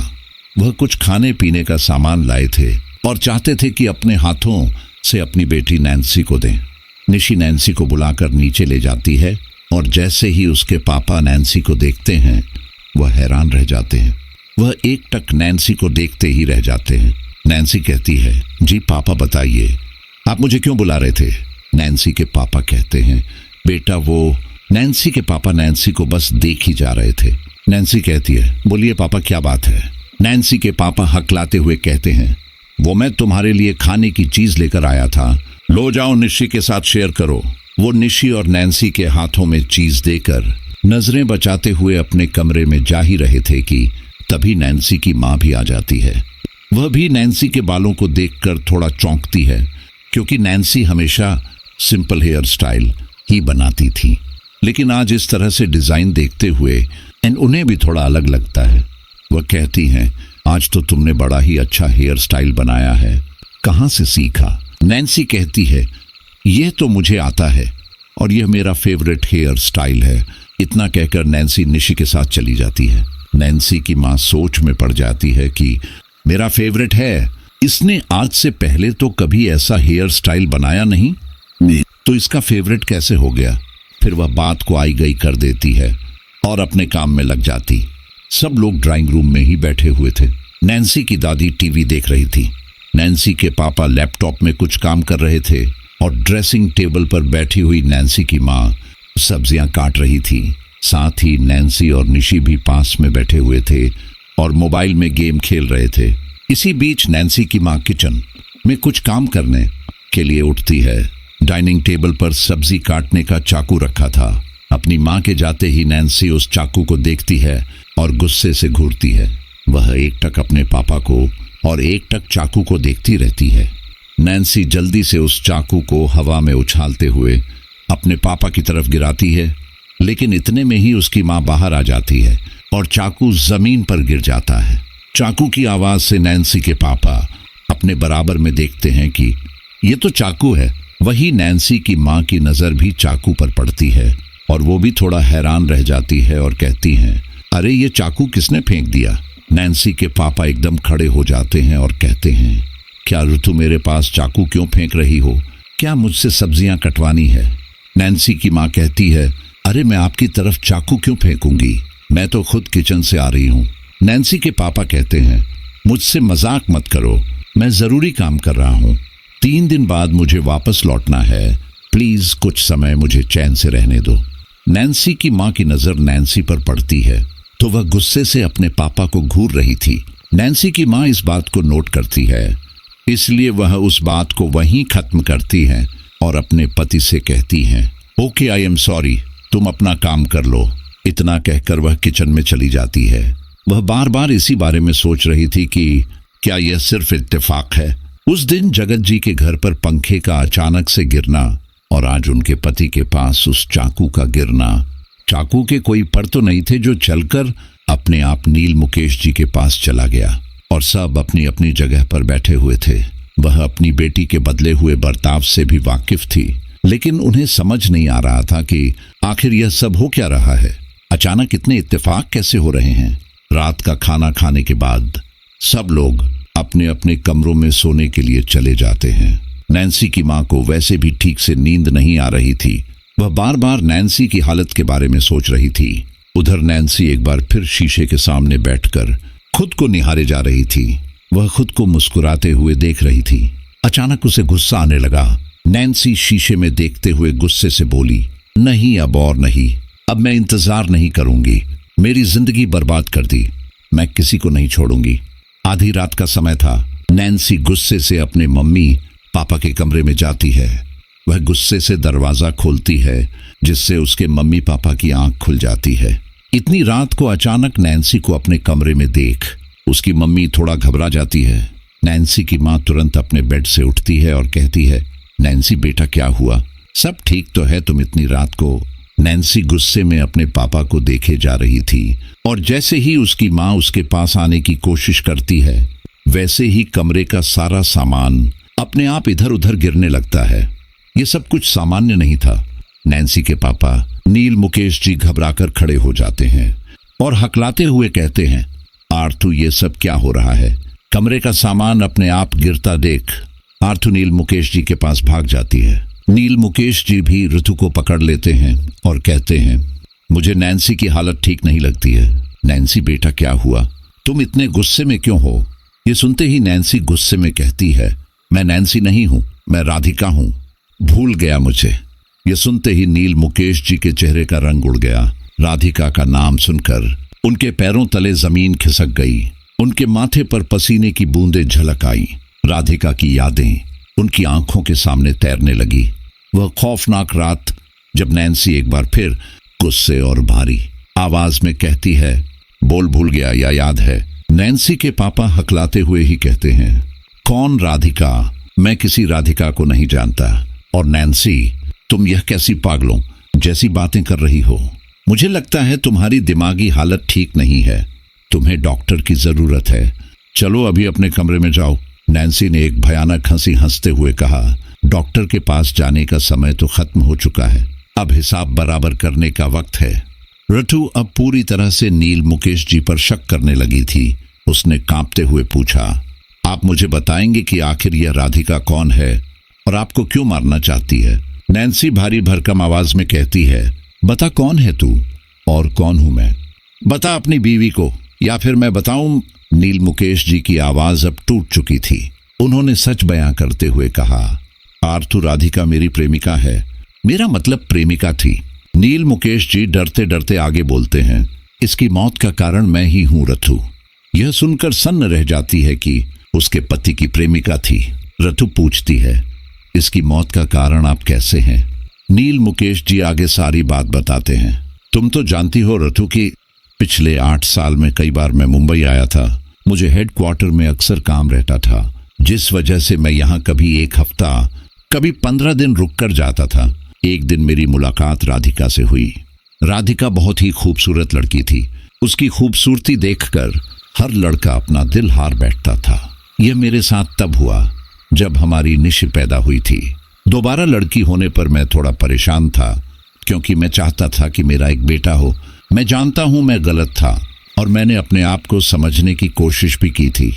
वह कुछ खाने पीने का सामान लाए थे और चाहते थे कि अपने हाथों से अपनी बेटी नैन्सी को दें। निशी नैन्सी को बुलाकर नीचे ले जाती है और जैसे ही उसके पापा नैन्सी को देखते हैं वह हैरान रह जाते हैं। वह एकटक नैन्सी को देखते ही रह जाते हैं। नैन्सी कहती है, जी पापा बताइए, आप मुझे क्यों बुला रहे थे? नैन्सी के पापा कहते हैं, बेटा वो नैन्सी के पापा नैन्सी को बस देख ही जा रहे थे। नैन्सी कहती है, बोलिए पापा क्या बात है? नैन्सी के पापा हकलाते हुए कहते हैं, वो मैं तुम्हारे लिए खाने की चीज लेकर आया था, लो जाओ निशी के साथ शेयर करो। वो निशी और नैन्सी के हाथों में चीज देकर नजरें बचाते हुए अपने कमरे में जा ही रहे थे कि तभी नैन्सी की माँ भी आ जाती है। वह भी नैन्सी के बालों को देखकर थोड़ा चौंकती है, क्योंकि नैन्सी हमेशा सिंपल हेयर स्टाइल ही बनाती थी, लेकिन आज इस तरह से डिजाइन देखते हुए उन्हें भी थोड़ा अलग लगता है। वह कहती हैं, आज तो तुमने बड़ा ही अच्छा हेयर स्टाइल बनाया है, कहाँ से सीखा? नैन्सी कहती है, यह तो मुझे आता है और यह मेरा फेवरेट हेयर स्टाइल है। इतना कहकर नैन्सी निशी के साथ चली जाती है। नैन्सी की माँ सोच में पड़ जाती है कि मेरा फेवरेट है, इसने आज से पहले तो कभी ऐसा हेयर स्टाइल बनाया नहीं, तो इसका फेवरेट कैसे हो गया? फिर वह बात को आई गई कर देती है और अपने काम में लग जाती। सब लोग ड्राइंग रूम में ही बैठे हुए थे। नैन्सी की दादी टीवी देख रही थी। नैन्सी के पापा लैपटॉप में कुछ काम कर रहे थे और ड्रेसिंग टेबल पर बैठी हुई नैन्सी की माँ सब्जियां काट रही थी। साथ ही नैन्सी और निशी भी पास में बैठे हुए थे और मोबाइल में गेम खेल रहे थे। इसी बीच नैन्सी की माँ किचन में कुछ काम करने के लिए उठती है। डाइनिंग टेबल पर सब्जी काटने का चाकू रखा था। अपनी माँ के जाते ही नैन्सी उस चाकू को देखती है और गुस्से से घूरती है। वह एकटक अपने पापा को और एकटक चाकू को देखती रहती है। नैन्सी जल्दी से उस चाकू को हवा में उछालते हुए अपने पापा की तरफ गिराती है, लेकिन इतने में ही उसकी माँ बाहर आ जाती है और चाकू जमीन पर गिर जाता है। चाकू की आवाज से नैन्सी के पापा अपने बराबर में देखते हैं कि ये तो चाकू है। वही नैन्सी की माँ की नजर भी चाकू पर पड़ती है और वो भी थोड़ा हैरान रह जाती है और कहती हैं, अरे ये चाकू किसने फेंक दिया? नैन्सी के पापा एकदम खड़े हो जाते हैं और कहते हैं, क्या ऋतु मेरे पास चाकू क्यों फेंक रही हो? क्या मुझसे सब्जियां कटवानी है? नैन्सी की माँ कहती है, अरे मैं आपकी तरफ चाकू क्यों फेंकूंगी? मैं तो खुद किचन से आ रही हूँ। नैन्सी के पापा कहते हैं, मुझसे मजाक मत करो, मैं जरूरी काम कर रहा हूँ। 3 दिन बाद मुझे वापस लौटना है, प्लीज कुछ समय मुझे चैन से रहने दो। नैन्सी की माँ की नजर नैन्सी पर पड़ती है तो वह गुस्से से अपने पापा को घूर रही थी। नैन्सी की माँ इस बात को नोट करती है, इसलिए वह उस बात को वहीं खत्म करती है और अपने पति से कहती हैं, ओके आई एम सॉरी, तुम अपना काम कर लो। इतना कहकर वह किचन में चली जाती है। वह बार बार इसी बारे में सोच रही थी कि क्या यह सिर्फ इत्तेफाक है। उस दिन जगत जी के घर पर पंखे का अचानक से गिरना और आज उनके पति के पास उस चाकू का गिरना। चाकू के कोई पर तो नहीं थे जो चलकर अपने आप नील मुकेश जी के पास चला गया और सब अपनी अपनी जगह पर बैठे हुए थे। वह अपनी बेटी के बदले हुए बर्ताव से भी वाकिफ थी, लेकिन उन्हें समझ नहीं आ रहा था कि आखिर यह सब हो क्या रहा है। अचानक इतने इत्तेफाक कैसे हो रहे हैं। रात का खाना खाने के बाद सब लोग अपने अपने कमरों में सोने के लिए चले जाते हैं। नैन्सी की माँ को वैसे भी ठीक से नींद नहीं आ रही थी। वह बार बार नैन्सी की हालत के बारे में सोच रही थी। उधर नैन्सी एक बार फिर शीशे के सामने बैठकर खुद को निहारे जा रही थी। वह खुद को मुस्कुराते हुए देख रही थी। अचानक उसे गुस्सा आने लगा। नैन्सी शीशे में देखते हुए गुस्से से बोली, नहीं अब और नहीं, अब मैं इंतजार नहीं करूंगी। मेरी जिंदगी बर्बाद कर दी, मैं किसी को नहीं छोड़ूंगी। आधी रात का समय था। नैन्सी गुस्से से अपने मम्मी पापा के कमरे में जाती है। वह गुस्से से दरवाजा खोलती है, जिससे उसके मम्मी पापा की आंख खुल जाती है। इतनी रात को अचानक नैन्सी को अपने कमरे में देख उसकी मम्मी थोड़ा घबरा जाती है। नैन्सी की माँ तुरंत अपने बेड से उठती है और कहती है, नैन्सी बेटा क्या हुआ? सब ठीक तो है? तुम इतनी रात को? नैन्सी गुस्से में अपने पापा को देखे जा रही थी और जैसे ही उसकी माँ उसके पास आने की कोशिश करती है, वैसे ही कमरे का सारा सामान अपने आप इधर उधर गिरने लगता है। ये सब कुछ सामान्य नहीं था। नैन्सी के पापा नील मुकेश जी घबराकर खड़े हो जाते हैं और हकलाते हुए कहते हैं, आर्थू ये सब क्या हो रहा है? कमरे का सामान अपने आप गिरता देख आर्थू नील मुकेश जी के पास भाग जाती है। नील मुकेश जी भी ऋतु को पकड़ लेते हैं और कहते हैं, मुझे नैन्सी की हालत ठीक नहीं लगती है। नैन्सी बेटा क्या हुआ? तुम इतने गुस्से में क्यों हो? ये सुनते ही नैन्सी गुस्से में कहती है, मैं नैन्सी नहीं हूं, मैं राधिका हूं, भूल गया मुझे। ये सुनते ही नील मुकेश जी के चेहरे का रंग उड़ गया। राधिका का नाम सुनकर उनके पैरों तले जमीन खिसक गई। उनके माथे पर पसीने की बूंदें झलक आई। राधिका की यादें उनकी आंखों के सामने तैरने लगी। वह खौफनाक रात जब नैन्सी एक बार फिर गुस्से और भारी आवाज में कहती है, बोल भूल गया या याद है? नैन्सी के पापा हकलाते हुए ही कहते हैं, कौन राधिका? मैं किसी राधिका को नहीं जानता। और नैन्सी, तुम यह कैसी पागलों जैसी बातें कर रही हो? मुझे लगता है तुम्हारी दिमागी हालत ठीक नहीं है, तुम्हें डॉक्टर की जरूरत है। चलो अभी अपने कमरे में जाओ। नैन्सी ने एक भयानक हंसी हंसते हुए कहा, डॉक्टर के पास जाने का समय तो खत्म हो चुका है, अब हिसाब बराबर करने का वक्त है। ऋतु अब पूरी तरह से नील मुकेश जी पर शक करने लगी थी। उसने कांपते हुए पूछा, आप मुझे बताएंगे कि आखिर यह राधिका कौन है और आपको क्यों मारना चाहती है? नैन्सी भारी भरकम आवाज में कहती है, बता कौन है तू और कौन हूं मैं? बता अपनी बीवी को, या फिर मैं बताऊं? नील मुकेश जी की आवाज अब टूट चुकी थी। उन्होंने सच बयां करते हुए कहा, आर्थू राधिका मेरी प्रेमिका है। मेरा मतलब प्रेमिका थी, नील मुकेश जी डरते डरते आगे बोलते हैं, इसकी मौत का कारण मैं ही हूं रथु। यह सुनकर सन्न रह जाती है कि उसके पति की प्रेमिका थी। रथु पूछती है, इसकी मौत का कारण आप कैसे हैं? नील मुकेश जी आगे सारी बात बताते हैं। तुम तो जानती हो रथु कि पिछले 8 साल में कई बार मैं मुंबई आया था। मुझे हेडक्वार्टर में अक्सर काम रहता था, जिस वजह से मैं यहाँ कभी 1 हफ्ता, कभी 15 दिन रुक कर जाता था। एक दिन मेरी मुलाकात राधिका से हुई। राधिका बहुत ही खूबसूरत लड़की थी। उसकी खूबसूरती देखकर हर लड़का अपना दिल हार बैठता था। यह मेरे साथ तब हुआ जब हमारी निशि पैदा हुई थी। दोबारा लड़की होने पर मैं थोड़ा परेशान था, क्योंकि मैं चाहता था कि मेरा एक बेटा हो। मैं जानता हूं मैं गलत था और मैंने अपने आप को समझने की कोशिश भी की थी,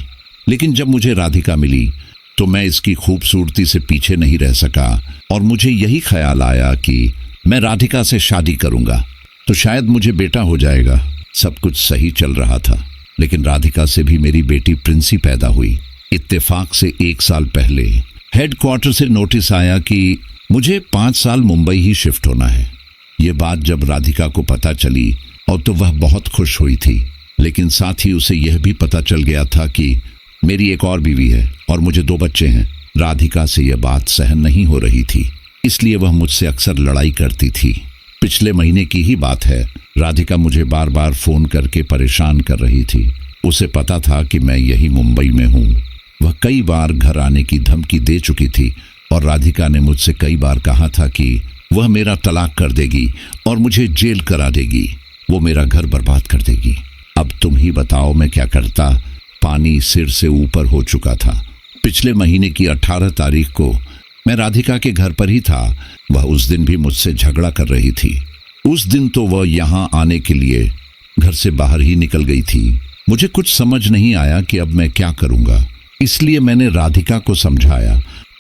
लेकिन जब मुझे राधिका मिली तो मैं इसकी खूबसूरती से पीछे नहीं रह सका और मुझे यही ख्याल आया कि मैं राधिका से शादी करूंगा तो शायद मुझे बेटा हो जाएगा। सब कुछ सही चल रहा था, लेकिन राधिका से भी मेरी बेटी प्रिंसी पैदा हुई। इत्तेफाक से 1 साल पहले हेडक्वार्टर से नोटिस आया कि मुझे 5 साल मुंबई ही शिफ्ट होना है। ये बात जब राधिका को पता चली और तो वह बहुत खुश हुई थी, लेकिन साथ ही उसे यह भी पता चल गया था कि मेरी एक और बीवी है और मुझे 2 बच्चे हैं। राधिका से यह बात सहन नहीं हो रही थी, इसलिए वह मुझसे अक्सर लड़ाई करती थी। पिछले महीने की ही बात है। राधिका मुझे बार बार फोन करके परेशान कर रही थी। उसे पता था कि मैं यही मुंबई में हूँ। वह कई बार घर आने की धमकी दे चुकी थी और राधिका ने मुझसे कई बार कहा था कि वह मेरा तलाक कर देगी और मुझे जेल करा देगी। वो मेरा घर बर्बाद कर देगी। अब तुम ही बताओ मैं क्या करता। पानी सिर से ऊपर हो चुका था। पिछले महीने की 18 तारीख को मैं राधिका के घर पर ही था। वह उस दिन भी मुझसे झगड़ा कर रही थी। उस दिन तो वह यहाँ आने के लिए घर से बाहर ही निकल गई थी। मुझे कुछ समझ नहीं आया कि अब मैं क्या करूँगा, इसलिए मैंने राधिका को समझाया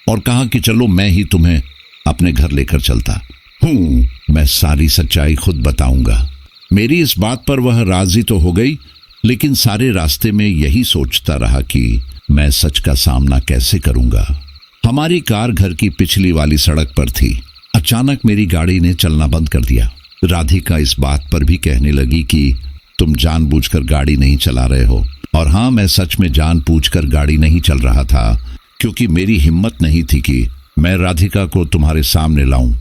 और कहा कि चलो मैं ही तुम्हें अपने घर लेकर चलता हूँ। मैं सारी सच्चाई खुद बताऊंगा। मेरी इस बात पर वह राजी तो हो गई, लेकिन सारे रास्ते में यही सोचता रहा कि मैं सच का सामना कैसे करूंगा। हमारी कार घर की पिछली वाली सड़क पर थी। अचानक मेरी गाड़ी ने चलना बंद कर दिया। राधिका इस बात पर भी कहने लगी कि तुम जानबूझकर गाड़ी नहीं चला रहे हो। और हाँ, मैं सच में जानबूझकर गाड़ी नहीं चल रहा था, क्योंकि मेरी हिम्मत नहीं थी कि मैं राधिका को तुम्हारे सामने लाऊं।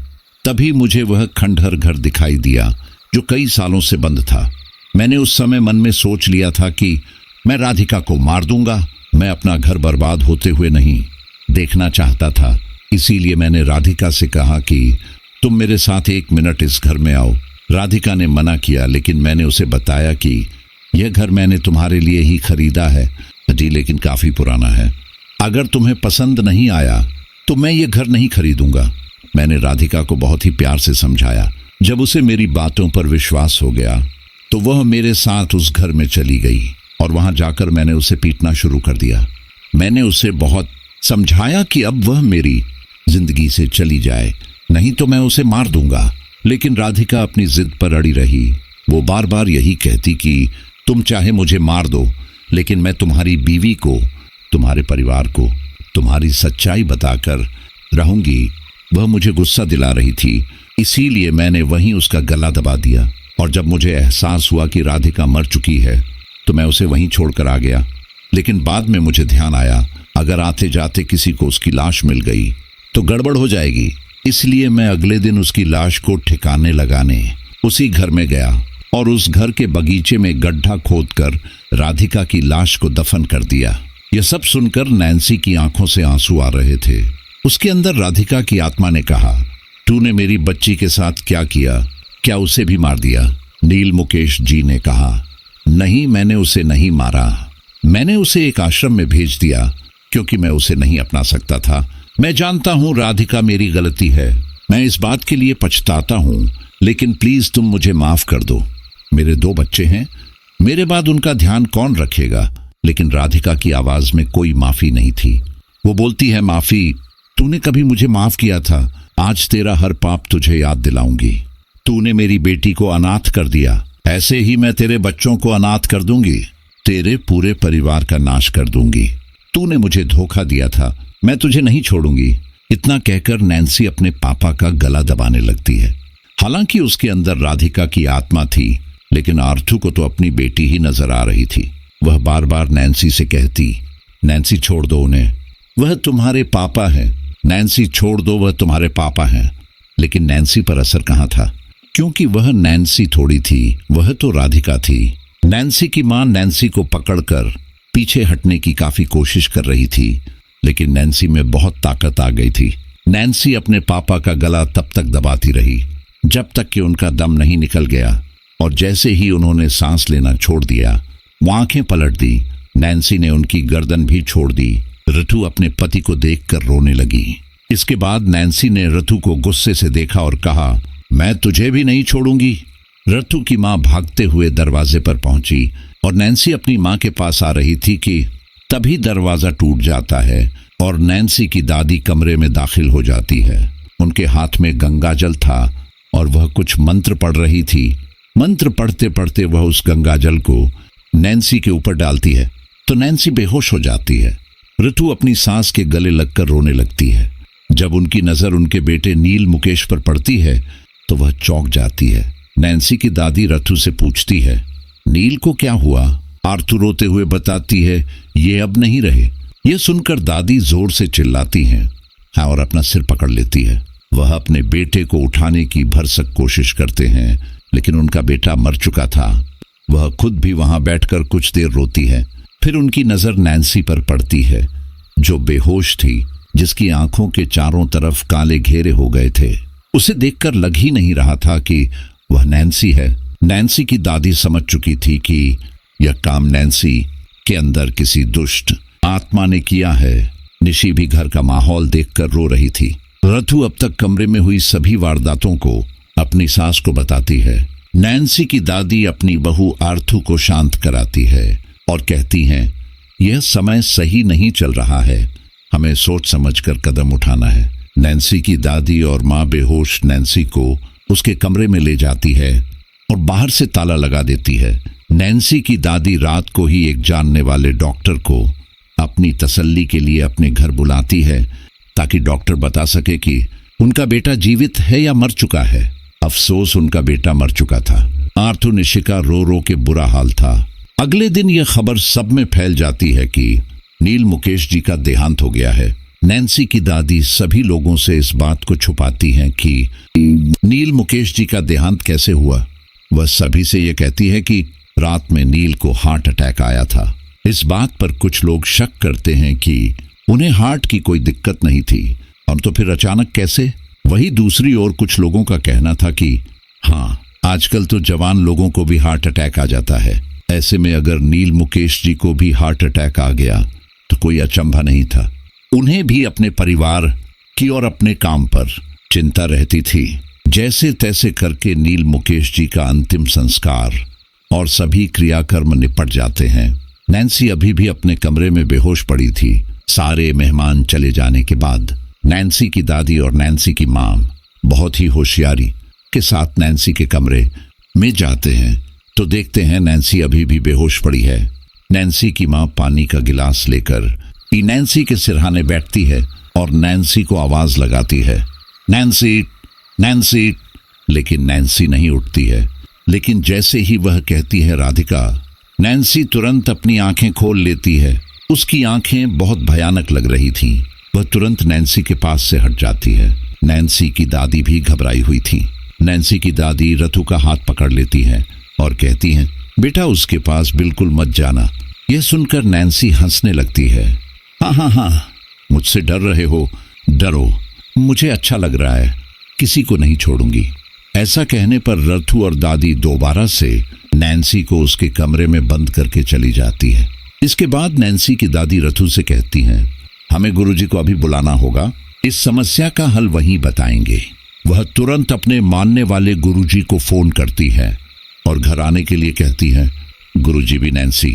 तभी मुझे वह खंडहर घर दिखाई दिया जो कई सालों से बंद था। मैंने उस समय मन में सोच लिया था कि मैं राधिका को मार दूंगा। मैं अपना घर बर्बाद होते हुए नहीं देखना चाहता था। इसीलिए मैंने राधिका से कहा कि तुम मेरे साथ 1 मिनट इस घर में आओ। राधिका ने मना किया, लेकिन मैंने उसे बताया कि यह घर मैंने तुम्हारे लिए ही खरीदा है जी, लेकिन काफ़ी पुराना है। अगर तुम्हें पसंद नहीं आया तो मैं ये घर नहीं खरीदूंगा। मैंने राधिका को बहुत ही प्यार से समझाया। जब उसे मेरी बातों पर विश्वास हो गया तो वह मेरे साथ उस घर में चली गई और वहां जाकर मैंने उसे पीटना शुरू कर दिया। मैंने उसे बहुत समझाया कि अब वह मेरी जिंदगी से चली जाए, नहीं तो मैं उसे मार दूंगा। लेकिन राधिका अपनी जिद पर अड़ी रही। वो बार बार यही कहती कि तुम चाहे मुझे मार दो, लेकिन मैं तुम्हारी बीवी को, तुम्हारे परिवार को तुम्हारी सच्चाई बताकर रहूंगी। वह मुझे गुस्सा दिला रही थी, इसीलिए मैंने वहीं उसका गला दबा दिया। और जब मुझे एहसास हुआ कि राधिका मर चुकी है तो मैं उसे वहीं छोड़कर आ गया। लेकिन बाद में मुझे ध्यान आया, अगर आते जाते किसी को उसकी लाश मिल गई तो गड़बड़ हो जाएगी। इसलिए मैं अगले दिन उसकी लाश को ठिकाने लगाने उसी घर में गया और उस घर के बगीचे में गड्ढा खोदकर राधिका की लाश को दफन कर दिया। यह सब सुनकर नैन्सी की आंखों से आंसू आ रहे थे। उसके अंदर राधिका की आत्मा ने कहा, तूने मेरी बच्ची के साथ क्या किया? क्या उसे भी मार दिया? नील मुकेश जी ने कहा, नहीं, मैंने उसे नहीं मारा। मैंने उसे एक आश्रम में भेज दिया क्योंकि मैं उसे नहीं अपना सकता था। मैं जानता हूँ राधिका मेरी गलती है। मैं इस बात के लिए पछताता हूँ, लेकिन प्लीज तुम मुझे माफ कर दो। मेरे 2 बच्चे हैं, मेरे बाद उनका ध्यान कौन रखेगा? लेकिन राधिका की आवाज में कोई माफी नहीं थी। वो बोलती है, माफी? तूने कभी मुझे माफ किया था। आज तेरा हर पाप तुझे याद दिलाऊंगी। तूने मेरी बेटी को अनाथ कर दिया, ऐसे ही मैं तेरे बच्चों को अनाथ कर दूंगी। तेरे पूरे परिवार का नाश कर दूंगी। तूने मुझे धोखा दिया था, मैं तुझे नहीं छोड़ूंगी। इतना कहकर नैन्सी अपने पापा का गला दबाने लगती है। हालांकि उसके अंदर राधिका की आत्मा थी, लेकिन आर्थू को तो अपनी बेटी ही नजर आ रही थी। वह बार बार नैन्सी से कहती, नैन्सी छोड़ दो उन्हें, वह तुम्हारे पापा है। नैन्सी छोड़ दो, वह तुम्हारे पापा हैं। लेकिन नैन्सी पर असर कहाँ था, क्योंकि वह नैन्सी थोड़ी थी, वह तो राधिका थी। नैन्सी की मां नैन्सी को पकड़कर पीछे हटने की काफी कोशिश कर रही थी, लेकिन नैन्सी में बहुत ताकत आ गई थी। नैन्सी अपने पापा का गला तब तक दबाती रही जब तक कि उनका दम नहीं निकल गया, और जैसे ही उन्होंने सांस लेना छोड़ दिया, वो आंखें पलट दी। नैन्सी ने उनकी गर्दन भी छोड़ दी। रथु अपने पति को देखकर रोने लगी। इसके बाद नैन्सी ने रथु को गुस्से से देखा और कहा, मैं तुझे भी नहीं छोड़ूंगी। रथु की मां भागते हुए दरवाजे पर पहुंची और नैन्सी अपनी मां के पास आ रही थी कि तभी दरवाजा टूट जाता है और नैन्सी की दादी कमरे में दाखिल हो जाती है। उनके हाथ में गंगाजल था और वह कुछ मंत्र पढ़ रही थी। मंत्र पढ़ते पढ़ते वह उस गंगाजल को नैन्सी के ऊपर डालती है तो नैन्सी बेहोश हो जाती है। ऋतु अपनी सास के गले लगकर रोने लगती है। जब उनकी नजर उनके बेटे नील मुकेश पर पड़ती है तो वह चौंक जाती है। नैन्सी की दादी रथु से पूछती है, नील को क्या हुआ? आर्थू रोते हुए बताती है, ये अब नहीं रहे। यह सुनकर दादी जोर से चिल्लाती हैं और अपना सिर पकड़ लेती है। वह अपने बेटे को उठाने की भरसक कोशिश करते हैं, लेकिन उनका बेटा मर चुका था। वह खुद भी वहां बैठकर कुछ देर रोती है। फिर उनकी नजर नैन्सी पर पड़ती है, जो बेहोश थी, जिसकी आंखों के चारों तरफ काले घेरे हो गए थे। उसे देखकर लग ही नहीं रहा था कि वह नैन्सी है। नैन्सी की दादी समझ चुकी थी कि यह काम नैन्सी के अंदर किसी दुष्ट आत्मा ने किया है। निशी भी घर का माहौल देखकर रो रही थी। रथु अब तक कमरे में हुई सभी वारदातों को अपनी सास को बताती है। नैन्सी की दादी अपनी बहू आर्थू को शांत कराती है और कहती हैं, यह समय सही नहीं चल रहा है, हमें सोच समझकर कदम उठाना है। नैन्सी की दादी और मां बेहोश नैन्सी को उसके कमरे में ले जाती है और बाहर से ताला लगा देती है। नैन्सी की दादी रात को ही एक जानने वाले डॉक्टर को अपनी तसल्ली के लिए अपने घर बुलाती है, ताकि डॉक्टर बता सके कि उनका बेटा जीवित है या मर चुका है। अफसोस, उनका बेटा मर चुका था। आर्थू निशिका रो रो के बुरा हाल था। अगले दिन यह खबर सब में फैल जाती है कि नील मुकेश जी का देहांत हो गया है। नैन्सी की दादी सभी लोगों से इस बात को छुपाती हैं कि नील मुकेश जी का देहांत कैसे हुआ। वह सभी से यह कहती है कि रात में नील को हार्ट अटैक आया था। इस बात पर कुछ लोग शक करते हैं कि उन्हें हार्ट की कोई दिक्कत नहीं थी, और तो फिर अचानक कैसे। वही दूसरी ओर कुछ लोगों का कहना था कि हाँ, आजकल तो जवान लोगों को भी हार्ट अटैक आ जाता है। ऐसे में अगर नील मुकेश जी को भी हार्ट अटैक आ गया तो कोई अचंभा नहीं था। उन्हें भी अपने परिवार की और अपने काम पर चिंता रहती थी। जैसे तैसे करके नील मुकेश जी का अंतिम संस्कार और सभी क्रियाकर्म निपट जाते हैं। नैन्सी अभी भी अपने कमरे में बेहोश पड़ी थी। सारे मेहमान चले जाने के बाद नैन्सी की दादी और नैन्सी की मां बहुत ही होशियारी के साथ नैन्सी के कमरे में जाते हैं तो देखते हैं नैन्सी अभी भी बेहोश पड़ी है। नैन्सी की मां पानी का गिलास लेकर नैन्सी के सिरहाने बैठती है और नैन्सी को आवाज लगाती है, नैन्सी, नैन्सी। लेकिन नैन्सी नहीं उठती है। लेकिन जैसे ही वह कहती है राधिका, नैन्सी तुरंत अपनी आंखें खोल लेती है। उसकी आंखें बहुत भयानक लग रही थीं। वह तुरंत नैन्सी के पास से हट जाती है। नैन्सी की दादी भी घबराई हुई थी। नैन्सी की दादी रथु का हाथ पकड़ लेती है और कहती हैं, बेटा उसके पास बिल्कुल मत जाना। यह सुनकर नैन्सी हंसने लगती है। हाँ, मुझसे डर रहे हो, डरो, मुझे अच्छा लग रहा है, किसी को नहीं छोड़ूंगी। ऐसा कहने पर रथु और दादी दोबारा से नैन्सी को उसके कमरे में बंद करके चली जाती है। इसके बाद नैन्सी की दादी रथु से कहती हैं, हमें गुरुजी को अभी बुलाना होगा, इस समस्या का हल वहीं बताएंगे। वह तुरंत अपने मानने वाले गुरुजी को फोन करती है और घर आने के लिए कहती है। गुरुजी भी नैन्सी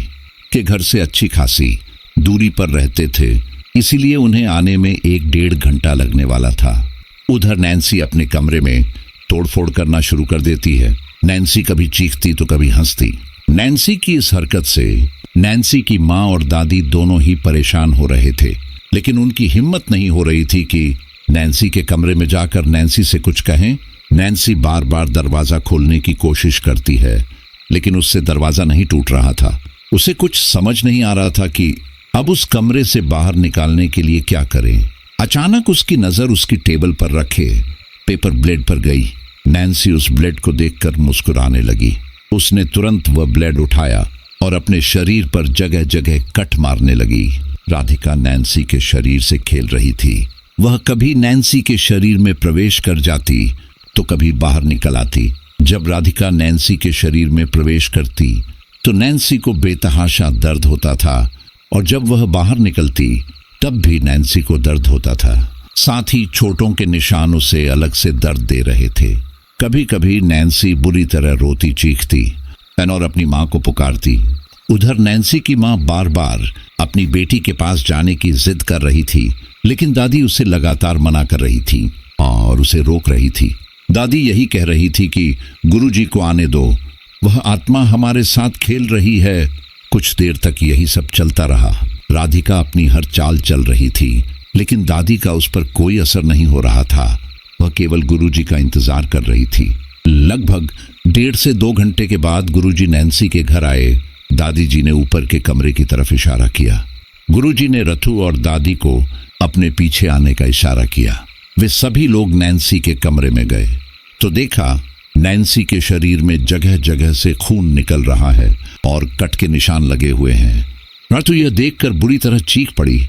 के घर से अच्छी खासी दूरी पर रहते थे, इसीलिए उन्हें आने में 1-1.5 घंटा लगने वाला था। उधर नैन्सी अपने कमरे में तोड़फोड़ करना शुरू कर देती है। नैन्सी कभी चीखती तो कभी हंसती। नैन्सी की इस हरकत से नैन्सी की माँ और दादी दोनों ही परेशान हो रहे थे, लेकिन उनकी हिम्मत नहीं हो रही थी कि नैन्सी के कमरे में जाकर नैन्सी से कुछ कहें। नैन्सी बार बार दरवाजा खोलने की कोशिश करती है, लेकिन उससे दरवाजा नहीं टूट रहा था। उसे कुछ समझ नहीं आ रहा था कि अब उस कमरे से बाहर निकालने के लिए क्या करें। अचानक उसकी नजर उसकी टेबल पर रखे पेपर ब्लेड पर गई। नैन्सी उस ब्लेड को देखकर मुस्कुराने लगी। उसने तुरंत वह ब्लेड उठाया और अपने शरीर पर जगह जगह कट मारने लगी। राधिका नैन्सी के शरीर से खेल रही थी। वह कभी नैन्सी के शरीर में प्रवेश कर जाती तो कभी बाहर निकल आती। जब राधिका नैन्सी के शरीर में प्रवेश करती तो नैन्सी को बेतहाशा दर्द होता था, और जब वह बाहर निकलती तब भी नैन्सी को दर्द होता था। साथ ही चोटों के निशान उसे अलग से दर्द दे रहे थे। कभी कभी नैन्सी बुरी तरह रोती चीखती और अपनी माँ को पुकारती। उधर नैन्सी की माँ बार बार अपनी बेटी के पास जाने की जिद कर रही थी, लेकिन दादी उसे लगातार मना कर रही थी और उसे रोक रही थी। दादी यही कह रही थी कि गुरुजी को आने दो, वह आत्मा हमारे साथ खेल रही है। कुछ देर तक यही सब चलता रहा। राधिका अपनी हर चाल चल रही थी, लेकिन दादी का उस पर कोई असर नहीं हो रहा था। वह केवल गुरुजी का इंतजार कर रही थी। लगभग 1.5 से 2 घंटे के बाद गुरुजी नैन्सी के घर आए। दादी जी ने ऊपर के कमरे की तरफ इशारा किया। गुरुजी ने रथु और दादी को अपने पीछे आने का इशारा किया। वे सभी लोग नैन्सी के कमरे में गए तो देखा नैन्सी के शरीर में जगह जगह से खून निकल रहा है और कट के निशान लगे हुए हैं। रतु यह देखकर बुरी तरह चीख पड़ी,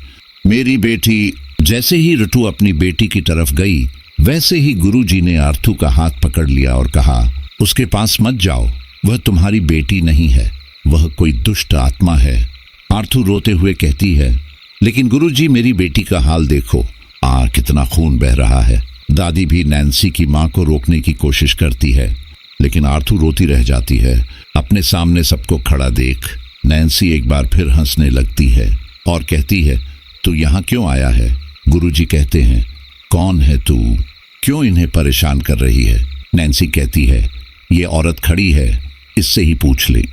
मेरी बेटी। जैसे ही रतु अपनी बेटी की तरफ गई, वैसे ही गुरुजी ने आर्थू का हाथ पकड़ लिया और कहा, उसके पास मत जाओ, वह तुम्हारी बेटी नहीं है, वह कोई दुष्ट आत्मा है। आर्थू रोते हुए कहती है, लेकिन गुरुजी मेरी बेटी का हाल देखो, कितना खून बह रहा है। दादी भी नैन्सी की माँ को रोकने की कोशिश करती है, लेकिन आर्थू रोती रह जाती है। अपने सामने सबको खड़ा देख नैन्सी एक बार फिर हंसने लगती है और कहती है, तू यहाँ क्यों आया है? गुरुजी कहते हैं, कौन है तू? क्यों इन्हें परेशान कर रही है? नैन्सी कहती है, ये औरत खड़ी है, इससे ही पूछ ले।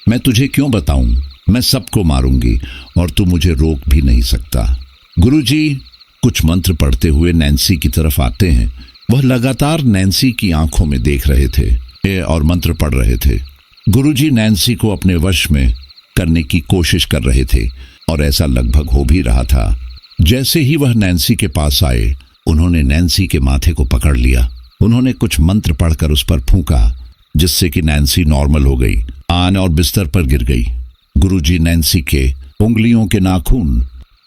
मैं तुझे क्यों बताऊं? मैं सबको मारूंगी और तू मुझे रोक भी नहीं सकता। गुरुजी कुछ मंत्र पढ़ते हुए नैन्सी की तरफ आते हैं। वह लगातार नैन्सी की आंखों में देख रहे थे और मंत्र पढ़ रहे थे। गुरुजी नैन्सी को अपने वश में करने की कोशिश कर रहे थे और ऐसा लगभग हो भी रहा था। जैसे ही वह नैन्सी के पास आए, उन्होंने नैन्सी के माथे को पकड़ लिया। उन्होंने कुछ मंत्र पढ़कर उस पर फूंका, जिससे कि नैन्सी नॉर्मल हो गई और बिस्तर पर गिर गई। गुरुजी नैन्सी के उंगलियों के नाखून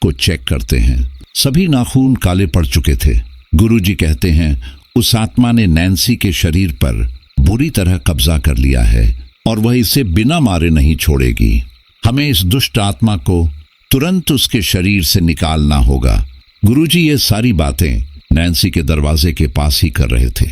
को चेक करते हैं। सभी नाखून काले पड़ चुके थे। गुरुजी कहते हैं, उस आत्मा ने नैन्सी के शरीर पर बुरी तरह कब्जा कर लिया है और वह इसे बिना मारे नहीं छोड़ेगी। हमें इस दुष्ट आत्मा को तुरंत उसके शरीर से निकालना होगा। गुरुजी ये सारी बातें नैन्सी के दरवाजे के पास ही कर रहे थे।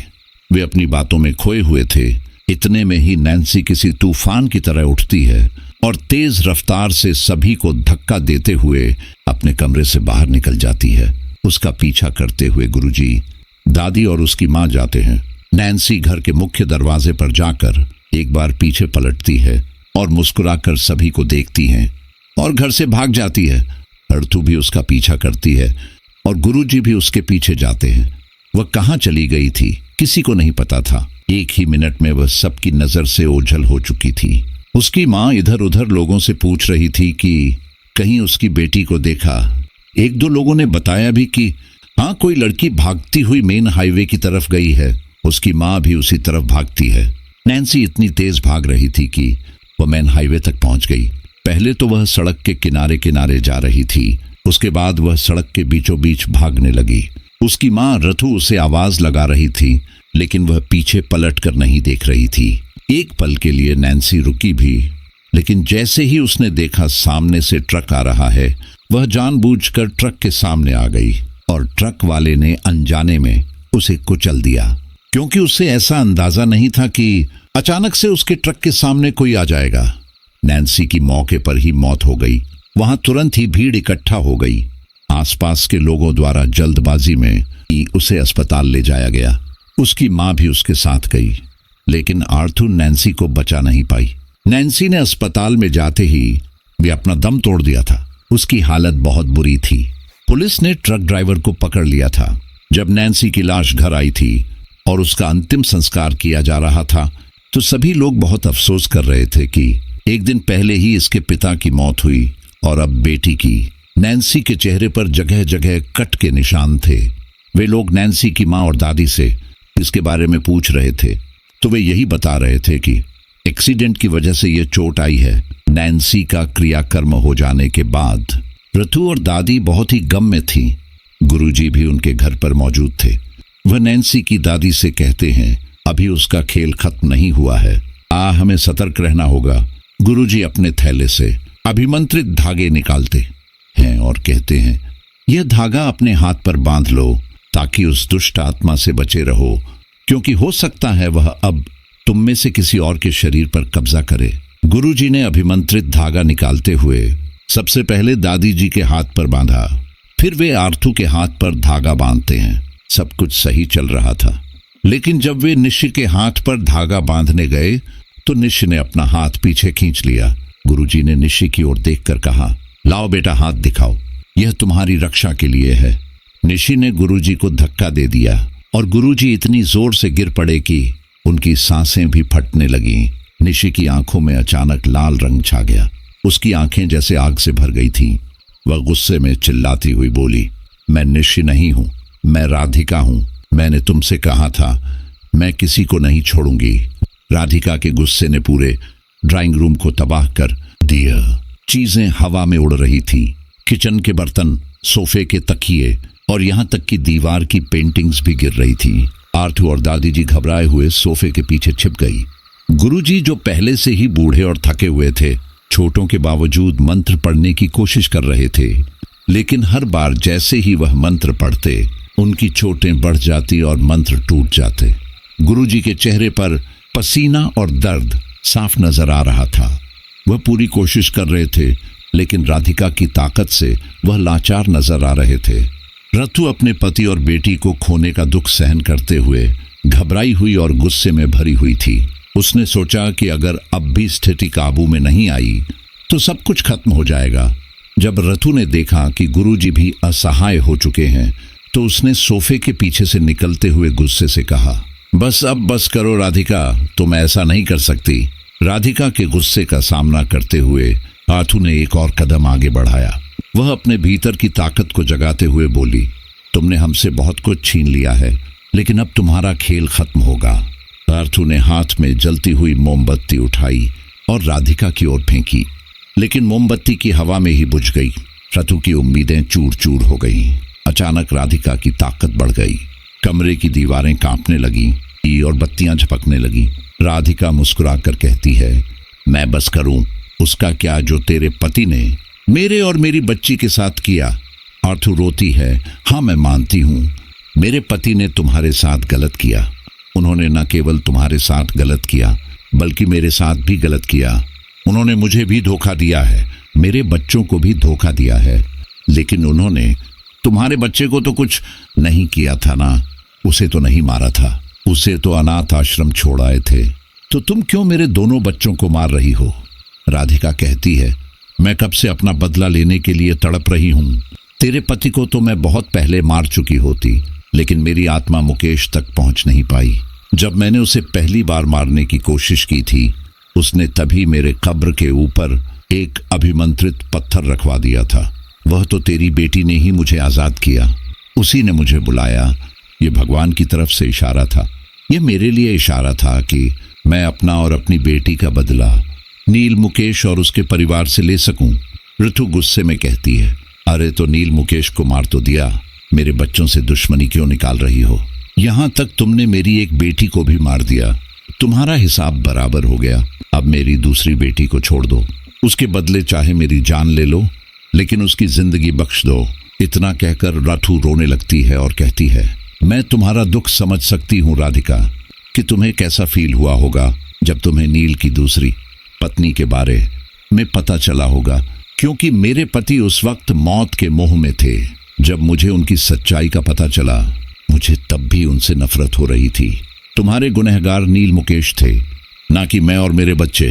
वे अपनी बातों में खोए हुए थे। इतने में ही नैन्सी किसी तूफान की तरह उठती है और तेज रफ्तार से सभी को धक्का देते हुए अपने कमरे से बाहर निकल जाती है। उसका पीछा करते हुए गुरुजी, दादी और उसकी माँ जाते हैं। नैन्सी घर के मुख्य दरवाजे पर जाकर एक बार पीछे पलटती है और मुस्कुराकर सभी को देखती है और घर से भाग जाती है। अर्थू भी उसका पीछा करती है और गुरुजी भी उसके पीछे जाते हैं। वह कहाँ चली गई थी किसी को नहीं पता था। एक ही मिनट में वह सबकी नजर से ओझल हो चुकी थी। उसकी माँ इधर उधर लोगों से पूछ रही थी कि कहीं उसकी बेटी को देखा। 1-2 लोगों ने बताया भी कि हाँ, कोई लड़की भागती हुई मेन हाईवे की तरफ गई है। उसकी माँ भी उसी तरफ भागती है। नैन्सी इतनी तेज भाग रही थी कि वह मेन हाईवे तक पहुंच गई। पहले तो वह सड़क के किनारे किनारे जा रही थी, उसके बाद वह सड़क के बीचों बीच भागने लगी। उसकी माँ रथु उसे आवाज लगा रही थी, लेकिन वह पीछे पलट कर नहीं देख रही थी। एक पल के लिए नैन्सी रुकी भी, लेकिन जैसे ही उसने देखा सामने से ट्रक आ रहा है, वह जानबूझकर ट्रक के सामने आ गई और ट्रक वाले ने अनजाने में उसे कुचल दिया, क्योंकि उसे ऐसा अंदाजा नहीं था कि अचानक से उसके ट्रक के सामने कोई आ जाएगा। नैन्सी की मौके पर ही मौत हो गई। वहां तुरंत ही भीड़ इकट्ठा हो गई। आसपास के लोगों द्वारा जल्दबाजी में ही उसे अस्पताल ले जाया गया। उसकी माँ भी उसके साथ गई, लेकिन आर्थर नैन्सी को बचा नहीं पाई। नैन्सी ने अस्पताल में जाते ही भी अपना दम तोड़ दिया था। उसकी हालत बहुत बुरी थी। पुलिस ने ट्रक ड्राइवर को पकड़ लिया था। जब नैन्सी की लाश घर आई थी और उसका अंतिम संस्कार किया जा रहा था तो सभी लोग बहुत अफसोस कर रहे थे कि एक दिन पहले ही इसके पिता की मौत हुई और अब बेटी की। नैन्सी के चेहरे पर जगह जगह कट के निशान थे। वे लोग नैन्सी की माँ और दादी से इसके बारे में पूछ रहे थे तो वे यही बता रहे थे कि एक्सीडेंट की वजह से ये चोट आई है। नैन्सी का क्रियाकर्म हो जाने के बाद रथु और दादी बहुत ही गम में थी। गुरुजी भी उनके घर पर मौजूद थे। वह नैन्सी की दादी से कहते हैं, अभी उसका खेल खत्म नहीं हुआ है, हमें सतर्क रहना होगा। गुरुजी अपने थैले से अभिमंत्रित धागे निकालते हैं और कहते हैं, यह धागा अपने हाथ पर बांध लो ताकि उस दुष्ट आत्मा से बचे रहो, क्योंकि हो सकता है वह अब तुम में से किसी और के शरीर पर कब्जा करे। गुरुजी ने अभिमंत्रित धागा निकालते हुए सबसे पहले दादी जी के हाथ पर बांधा, फिर वे आर्थू के हाथ पर धागा बांधते हैं। सब कुछ सही चल रहा था, लेकिन जब वे निशी के हाथ पर धागा बांधने गए तो निशी ने अपना हाथ पीछे खींच लिया। गुरुजी ने निशी की ओर देखकर कहा, लाओ बेटा, हाथ दिखाओ, यह तुम्हारी रक्षा के लिए है। निशी ने गुरुजी को धक्का दे दिया और गुरुजी इतनी जोर से गिर पड़े कि उनकी सांसें भी फटने लगीं। निशी की आंखों में अचानक लाल रंग छा गया। उसकी आंखें जैसे आग से भर गई थीं। वह गुस्से में चिल्लाती हुई बोली, मैं निशी नहीं हूं, मैं राधिका हूं। मैंने तुमसे कहा था मैं किसी को नहीं छोड़ूंगी। राधिका के गुस्से ने पूरे ड्राइंग रूम को तबाह कर दिया। चीजें हवा में उड़ रही थी। किचन के बर्तन, सोफे के तकिए और यहाँ तक कि दीवार की पेंटिंग्स भी गिर रही थी। आर्थू और दादी जी घबराए हुए सोफे के पीछे छिप गई। गुरुजी, जो पहले से ही बूढ़े और थके हुए थे, चोटों के बावजूद मंत्र पढ़ने की कोशिश कर रहे थे, लेकिन हर बार जैसे ही वह मंत्र पढ़ते उनकी चोटें बढ़ जाती और मंत्र टूट जाते। गुरुजी के चेहरे पर पसीना और दर्द साफ नजर आ रहा था। वह पूरी कोशिश कर रहे थे, लेकिन राधिका की ताकत से वह लाचार नजर आ रहे थे। रथु अपने पति और बेटी को खोने का दुख सहन करते हुए घबराई हुई और गुस्से में भरी हुई थी। उसने सोचा कि अगर अब भी स्थिति काबू में नहीं आई तो सब कुछ खत्म हो जाएगा। जब रथु ने देखा कि गुरुजी भी असहाय हो चुके हैं तो उसने सोफे के पीछे से निकलते हुए गुस्से से कहा, बस अब बस करो राधिका, तुम ऐसा नहीं कर सकती। राधिका के गुस्से का सामना करते हुए आर्थू ने एक और कदम आगे बढ़ाया। वह अपने भीतर की ताकत को जगाते हुए बोली, तुमने हमसे बहुत कुछ छीन लिया है, लेकिन अब तुम्हारा खेल खत्म होगा। आर्थू ने हाथ में जलती हुई मोमबत्ती उठाई और राधिका की ओर फेंकी, लेकिन मोमबत्ती की हवा में ही बुझ गई। रथु की उम्मीदें चूर चूर हो गईं। अचानक राधिका की ताकत बढ़ गई। कमरे की दीवारें कांपने लगीं और बत्तियां झपकने लगीं। राधिका मुस्कुराकर कहती है, मैं बस करूं उसका क्या जो तेरे पति ने मेरे और मेरी बच्ची के साथ किया। आर्थू रोती है, हाँ मैं मानती हूं, मेरे पति ने तुम्हारे साथ गलत किया। उन्होंने न केवल तुम्हारे साथ गलत किया बल्कि मेरे साथ भी गलत किया। उन्होंने मुझे भी धोखा दिया है, मेरे बच्चों को भी धोखा दिया है, लेकिन उन्होंने तुम्हारे बच्चे को तो कुछ नहीं किया था ना, उसे तो नहीं मारा था, उसे तो अनाथ आश्रम छोड़ आए थे, तो तुम क्यों मेरे दोनों बच्चों को मार रही हो। राधिका कहती है, मैं कब से अपना बदला लेने के लिए तड़प रही हूँ। तेरे पति को तो मैं बहुत पहले मार चुकी होती, लेकिन मेरी आत्मा मुकेश तक पहुंच नहीं पाई। जब मैंने उसे पहली बार मारने की कोशिश की थी, उसने तभी मेरे कब्र के ऊपर एक अभिमंत्रित पत्थर रखवा दिया था। वह तो तेरी बेटी ने ही मुझे आजाद किया, उसी ने मुझे बुलाया। ये भगवान की तरफ से इशारा था। यह मेरे लिए इशारा था कि मैं अपना और अपनी बेटी का बदला नील मुकेश और उसके परिवार से ले सकूं। ऋतु गुस्से में कहती है, अरे तो नील मुकेश को मार तो दिया, मेरे बच्चों से दुश्मनी क्यों निकाल रही हो। यहाँ तक तुमने मेरी एक बेटी को भी मार दिया, तुम्हारा हिसाब बराबर हो गया। अब मेरी दूसरी बेटी को छोड़ दो, उसके बदले चाहे मेरी जान ले लो, लेकिन उसकी जिंदगी बख्श दो। इतना कहकर रथु रोने लगती है और कहती है, मैं तुम्हारा दुख समझ सकती हूँ राधिका, कि तुम्हें कैसा फील हुआ होगा जब तुम्हें नील की दूसरी पत्नी के बारे में पता चला होगा, क्योंकि मेरे पति उस वक्त मौत के मोह में थे। जब मुझे उनकी सच्चाई का पता चला, मुझे तब भी उनसे नफरत हो रही थी। तुम्हारे गुनहगार नील मुकेश थे, ना कि मैं और मेरे बच्चे।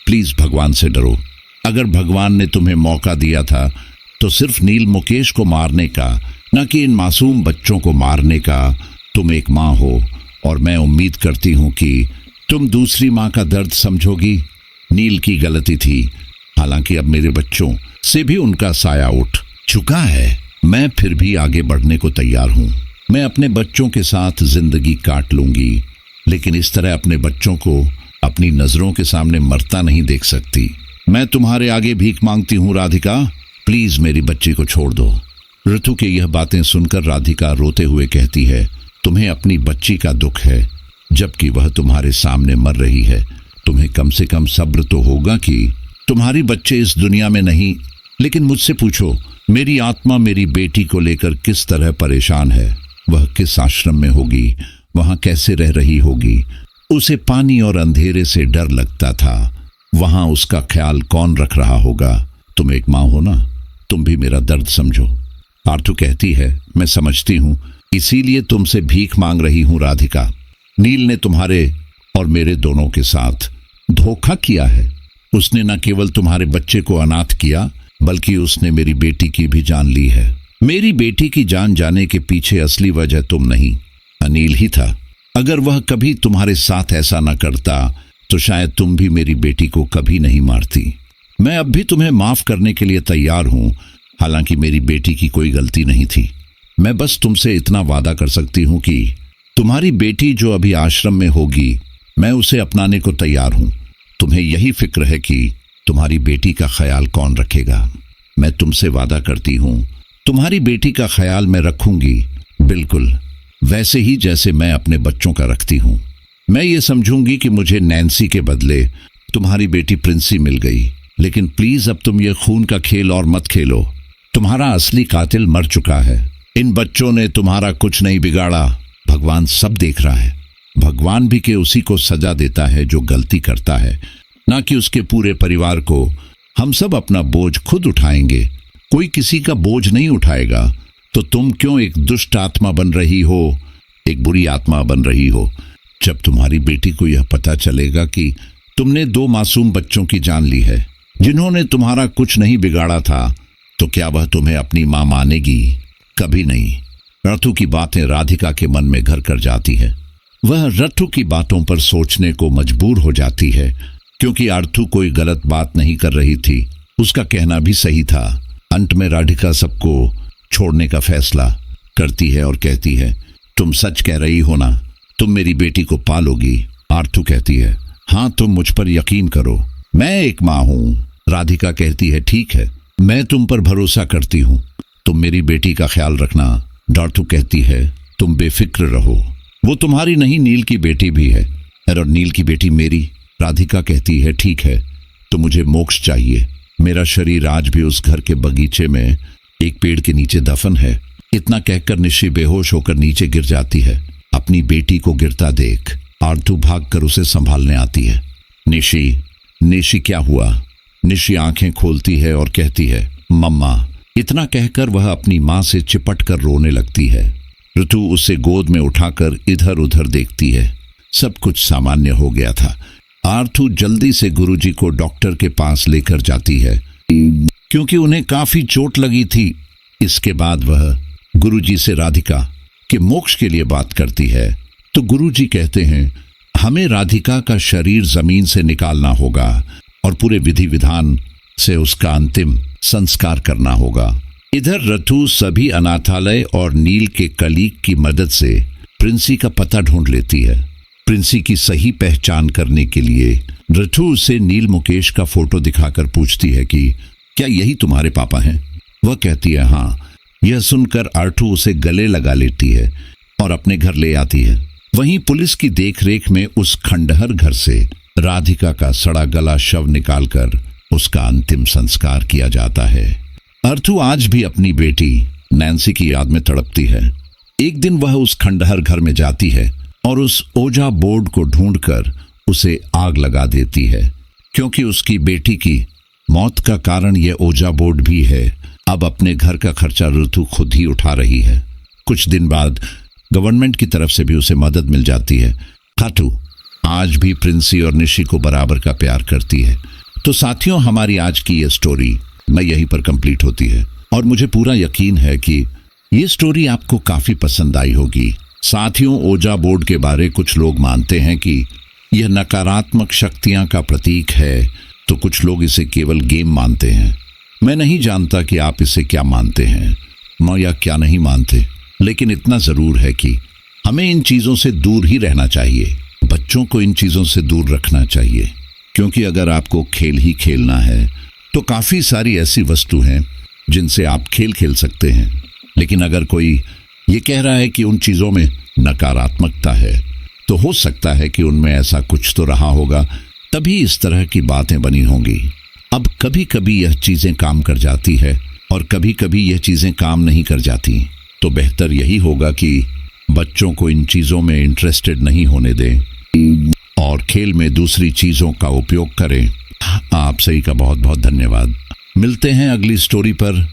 प्लीज भगवान से डरो। अगर भगवान ने तुम्हें मौका दिया था तो सिर्फ नील मुकेश को मारने का, न कि इन मासूम बच्चों को मारने का। तुम एक माँ हो और मैं उम्मीद करती हूँ कि तुम दूसरी माँ का दर्द समझोगी। नील की गलती थी, हालांकि अब मेरे बच्चों से भी उनका साया उठ चुका है। मैं फिर भी आगे बढ़ने को तैयार हूँ। मैं अपने बच्चों के साथ जिंदगी काट लूंगी, लेकिन इस तरह अपने बच्चों को अपनी नजरों के सामने मरता नहीं देख सकती। मैं तुम्हारे आगे भीख मांगती हूँ राधिका, प्लीज मेरी बच्ची को छोड़ दो। ऋतु की यह बातें सुनकर राधिका रोते हुए कहती है, तुम्हें अपनी बच्ची का दुख है, जबकि वह तुम्हारे सामने मर रही है। तुम्हें कम से कम सब्र तो होगा कि तुम्हारी बच्चे इस दुनिया में नहीं, लेकिन मुझसे पूछो, मेरी आत्मा मेरी बेटी को लेकर किस तरह परेशान है। वह किस आश्रम में होगी, वहां कैसे रह रही होगी। उसे पानी और अंधेरे से डर लगता था, वहां उसका ख्याल कौन रख रहा होगा। तुम एक माँ हो ना, तुम भी मेरा दर्द समझो। आर्थू कहती है, मैं समझती हूँ, इसीलिए तुमसे भीख मांग रही हूँ राधिका। नील ने तुम्हारे और मेरे दोनों के साथ धोखा किया है। उसने न केवल तुम्हारे बच्चे को अनाथ किया, बल्कि उसने मेरी बेटी की भी जान ली है। मेरी बेटी की जान जाने के पीछे असली वजह तुम नहीं, अनिल ही था। अगर वह कभी तुम्हारे साथ ऐसा न करता तो शायद तुम भी मेरी बेटी को कभी नहीं मारती। मैं अब भी तुम्हें माफ करने के लिए तैयार हूं, हालांकि मेरी बेटी की कोई गलती नहीं थी। मैं बस तुमसे इतना वादा कर सकती हूं कि तुम्हारी बेटी जो अभी आश्रम में होगी, मैं उसे अपनाने को तैयार हूं। तुम्हें यही फिक्र है कि तुम्हारी बेटी का ख्याल कौन रखेगा। मैं तुमसे वादा करती हूं, तुम्हारी बेटी का ख्याल मैं रखूंगी, बिल्कुल वैसे ही जैसे मैं अपने बच्चों का रखती हूं। मैं ये समझूंगी कि मुझे नैन्सी के बदले तुम्हारी बेटी प्रिंसी मिल गई, लेकिन प्लीज अब तुम ये खून का खेल और मत खेलो। तुम्हारा असली कातिल मर चुका है। इन बच्चों ने तुम्हारा कुछ नहीं बिगाड़ा। भगवान सब देख रहा है। भगवान भी के उसी को सजा देता है जो गलती करता है, ना कि उसके पूरे परिवार को। हम सब अपना बोझ खुद उठाएंगे, कोई किसी का बोझ नहीं उठाएगा। तो तुम क्यों एक दुष्ट आत्मा बन रही हो, एक बुरी आत्मा बन रही हो? जब तुम्हारी बेटी को यह पता चलेगा कि तुमने 2 मासूम बच्चों की जान ली है जिन्होंने तुम्हारा कुछ नहीं बिगाड़ा था, तो क्या वह तुम्हें अपनी मां मानेगी? कभी नहीं। रथु की बातें राधिका के मन में घर कर जाती है। वह रथु की बातों पर सोचने को मजबूर हो जाती है, क्योंकि आर्थू कोई गलत बात नहीं कर रही थी। उसका कहना भी सही था। अंत में राधिका सबको छोड़ने का फैसला करती है और कहती है, तुम सच कह रही हो ना, तुम मेरी बेटी को पालोगी? आर्थू कहती है, हाँ, तुम मुझ पर यकीन करो, मैं एक माँ हूँ। राधिका कहती है, ठीक है, मैं तुम पर भरोसा करती हूँ, तुम मेरी बेटी का ख्याल रखना। आर्थू कहती है, तुम बेफिक्र रहो, वो तुम्हारी नहीं, नील की बेटी भी है, और नील की बेटी मेरी। राधिका कहती है, ठीक है, तो मुझे मोक्ष चाहिए। मेरा शरीर आज भी उस घर के बगीचे में एक पेड़ के नीचे दफन है। इतना कहकर निशी बेहोश होकर नीचे गिर जाती है। अपनी बेटी को गिरता देख आर्थू भागकर उसे संभालने आती है। निशी क्या हुआ? निशी आंखें खोलती है और कहती है, मम्मा। इतना कहकर वह अपनी मां से चिपट कर रोने लगती है। ऋतु उसे गोद में उठाकर इधर उधर देखती है। सब कुछ सामान्य हो गया था। आर्थू जल्दी से गुरुजी को डॉक्टर के पास लेकर जाती है, क्योंकि उन्हें काफी चोट लगी थी। इसके बाद वह गुरुजी से राधिका के मोक्ष के लिए बात करती है। तो गुरुजी कहते हैं, हमें राधिका का शरीर जमीन से निकालना होगा और पूरे विधि विधान से उसका अंतिम संस्कार करना होगा। इधर रथु सभी अनाथालय और नील के कलीग की मदद से प्रिंसी का पता ढूंढ लेती है। प्रिंसी की सही पहचान करने के लिए रथु उसे नील मुकेश का फोटो दिखाकर पूछती है कि क्या यही तुम्हारे पापा हैं? वह कहती है, हाँ। यह सुनकर आर्थू उसे गले लगा लेती है और अपने घर ले आती है। वहीं पुलिस की देखरेख में उस खंडहर घर से राधिका का सड़ा गला शव निकालकर उसका अंतिम संस्कार किया जाता है। आर्थू आज भी अपनी बेटी नैन्सी की याद में तड़पती है। एक दिन वह उस खंडहर घर में जाती है और उस ओजा बोर्ड को ढूंढकर उसे आग लगा देती है, क्योंकि उसकी बेटी की मौत का कारण यह ओजा बोर्ड भी है। अब अपने घर का खर्चा ऋतु खुद ही उठा रही है। कुछ दिन बाद गवर्नमेंट की तरफ से भी उसे मदद मिल जाती है। खाटू आज भी प्रिंसी और निशी को बराबर का प्यार करती है। तो साथियों, हमारी आज की ये स्टोरी मैं यहीं पर कंप्लीट होती है और मुझे पूरा यकीन है कि ये स्टोरी आपको काफी पसंद आई होगी। साथियों, ओजा बोर्ड के बारे कुछ लोग मानते हैं कि यह नकारात्मक शक्तियां का प्रतीक है, तो कुछ लोग इसे केवल गेम मानते हैं। मैं नहीं जानता कि आप इसे क्या मानते हैं या क्या नहीं मानते, लेकिन इतना ज़रूर है कि हमें इन चीज़ों से दूर ही रहना चाहिए। बच्चों को इन चीज़ों से दूर रखना चाहिए, क्योंकि अगर आपको खेल ही खेलना है तो काफ़ी सारी ऐसी वस्तु हैं जिनसे आप खेल खेल सकते हैं। लेकिन अगर कोई ये कह रहा है कि उन चीज़ों में नकारात्मकता है, तो हो सकता है कि उनमें ऐसा कुछ तो रहा होगा, तभी इस तरह की बातें बनी होंगी। अब कभी कभी यह चीज़ें काम कर जाती है और कभी कभी यह चीज़ें काम नहीं कर जाती, तो बेहतर यही होगा कि बच्चों को इन चीज़ों में इंटरेस्टेड नहीं होने दें और खेल में दूसरी चीज़ों का उपयोग करें। आप सही का बहुत बहुत धन्यवाद। मिलते हैं अगली स्टोरी पर।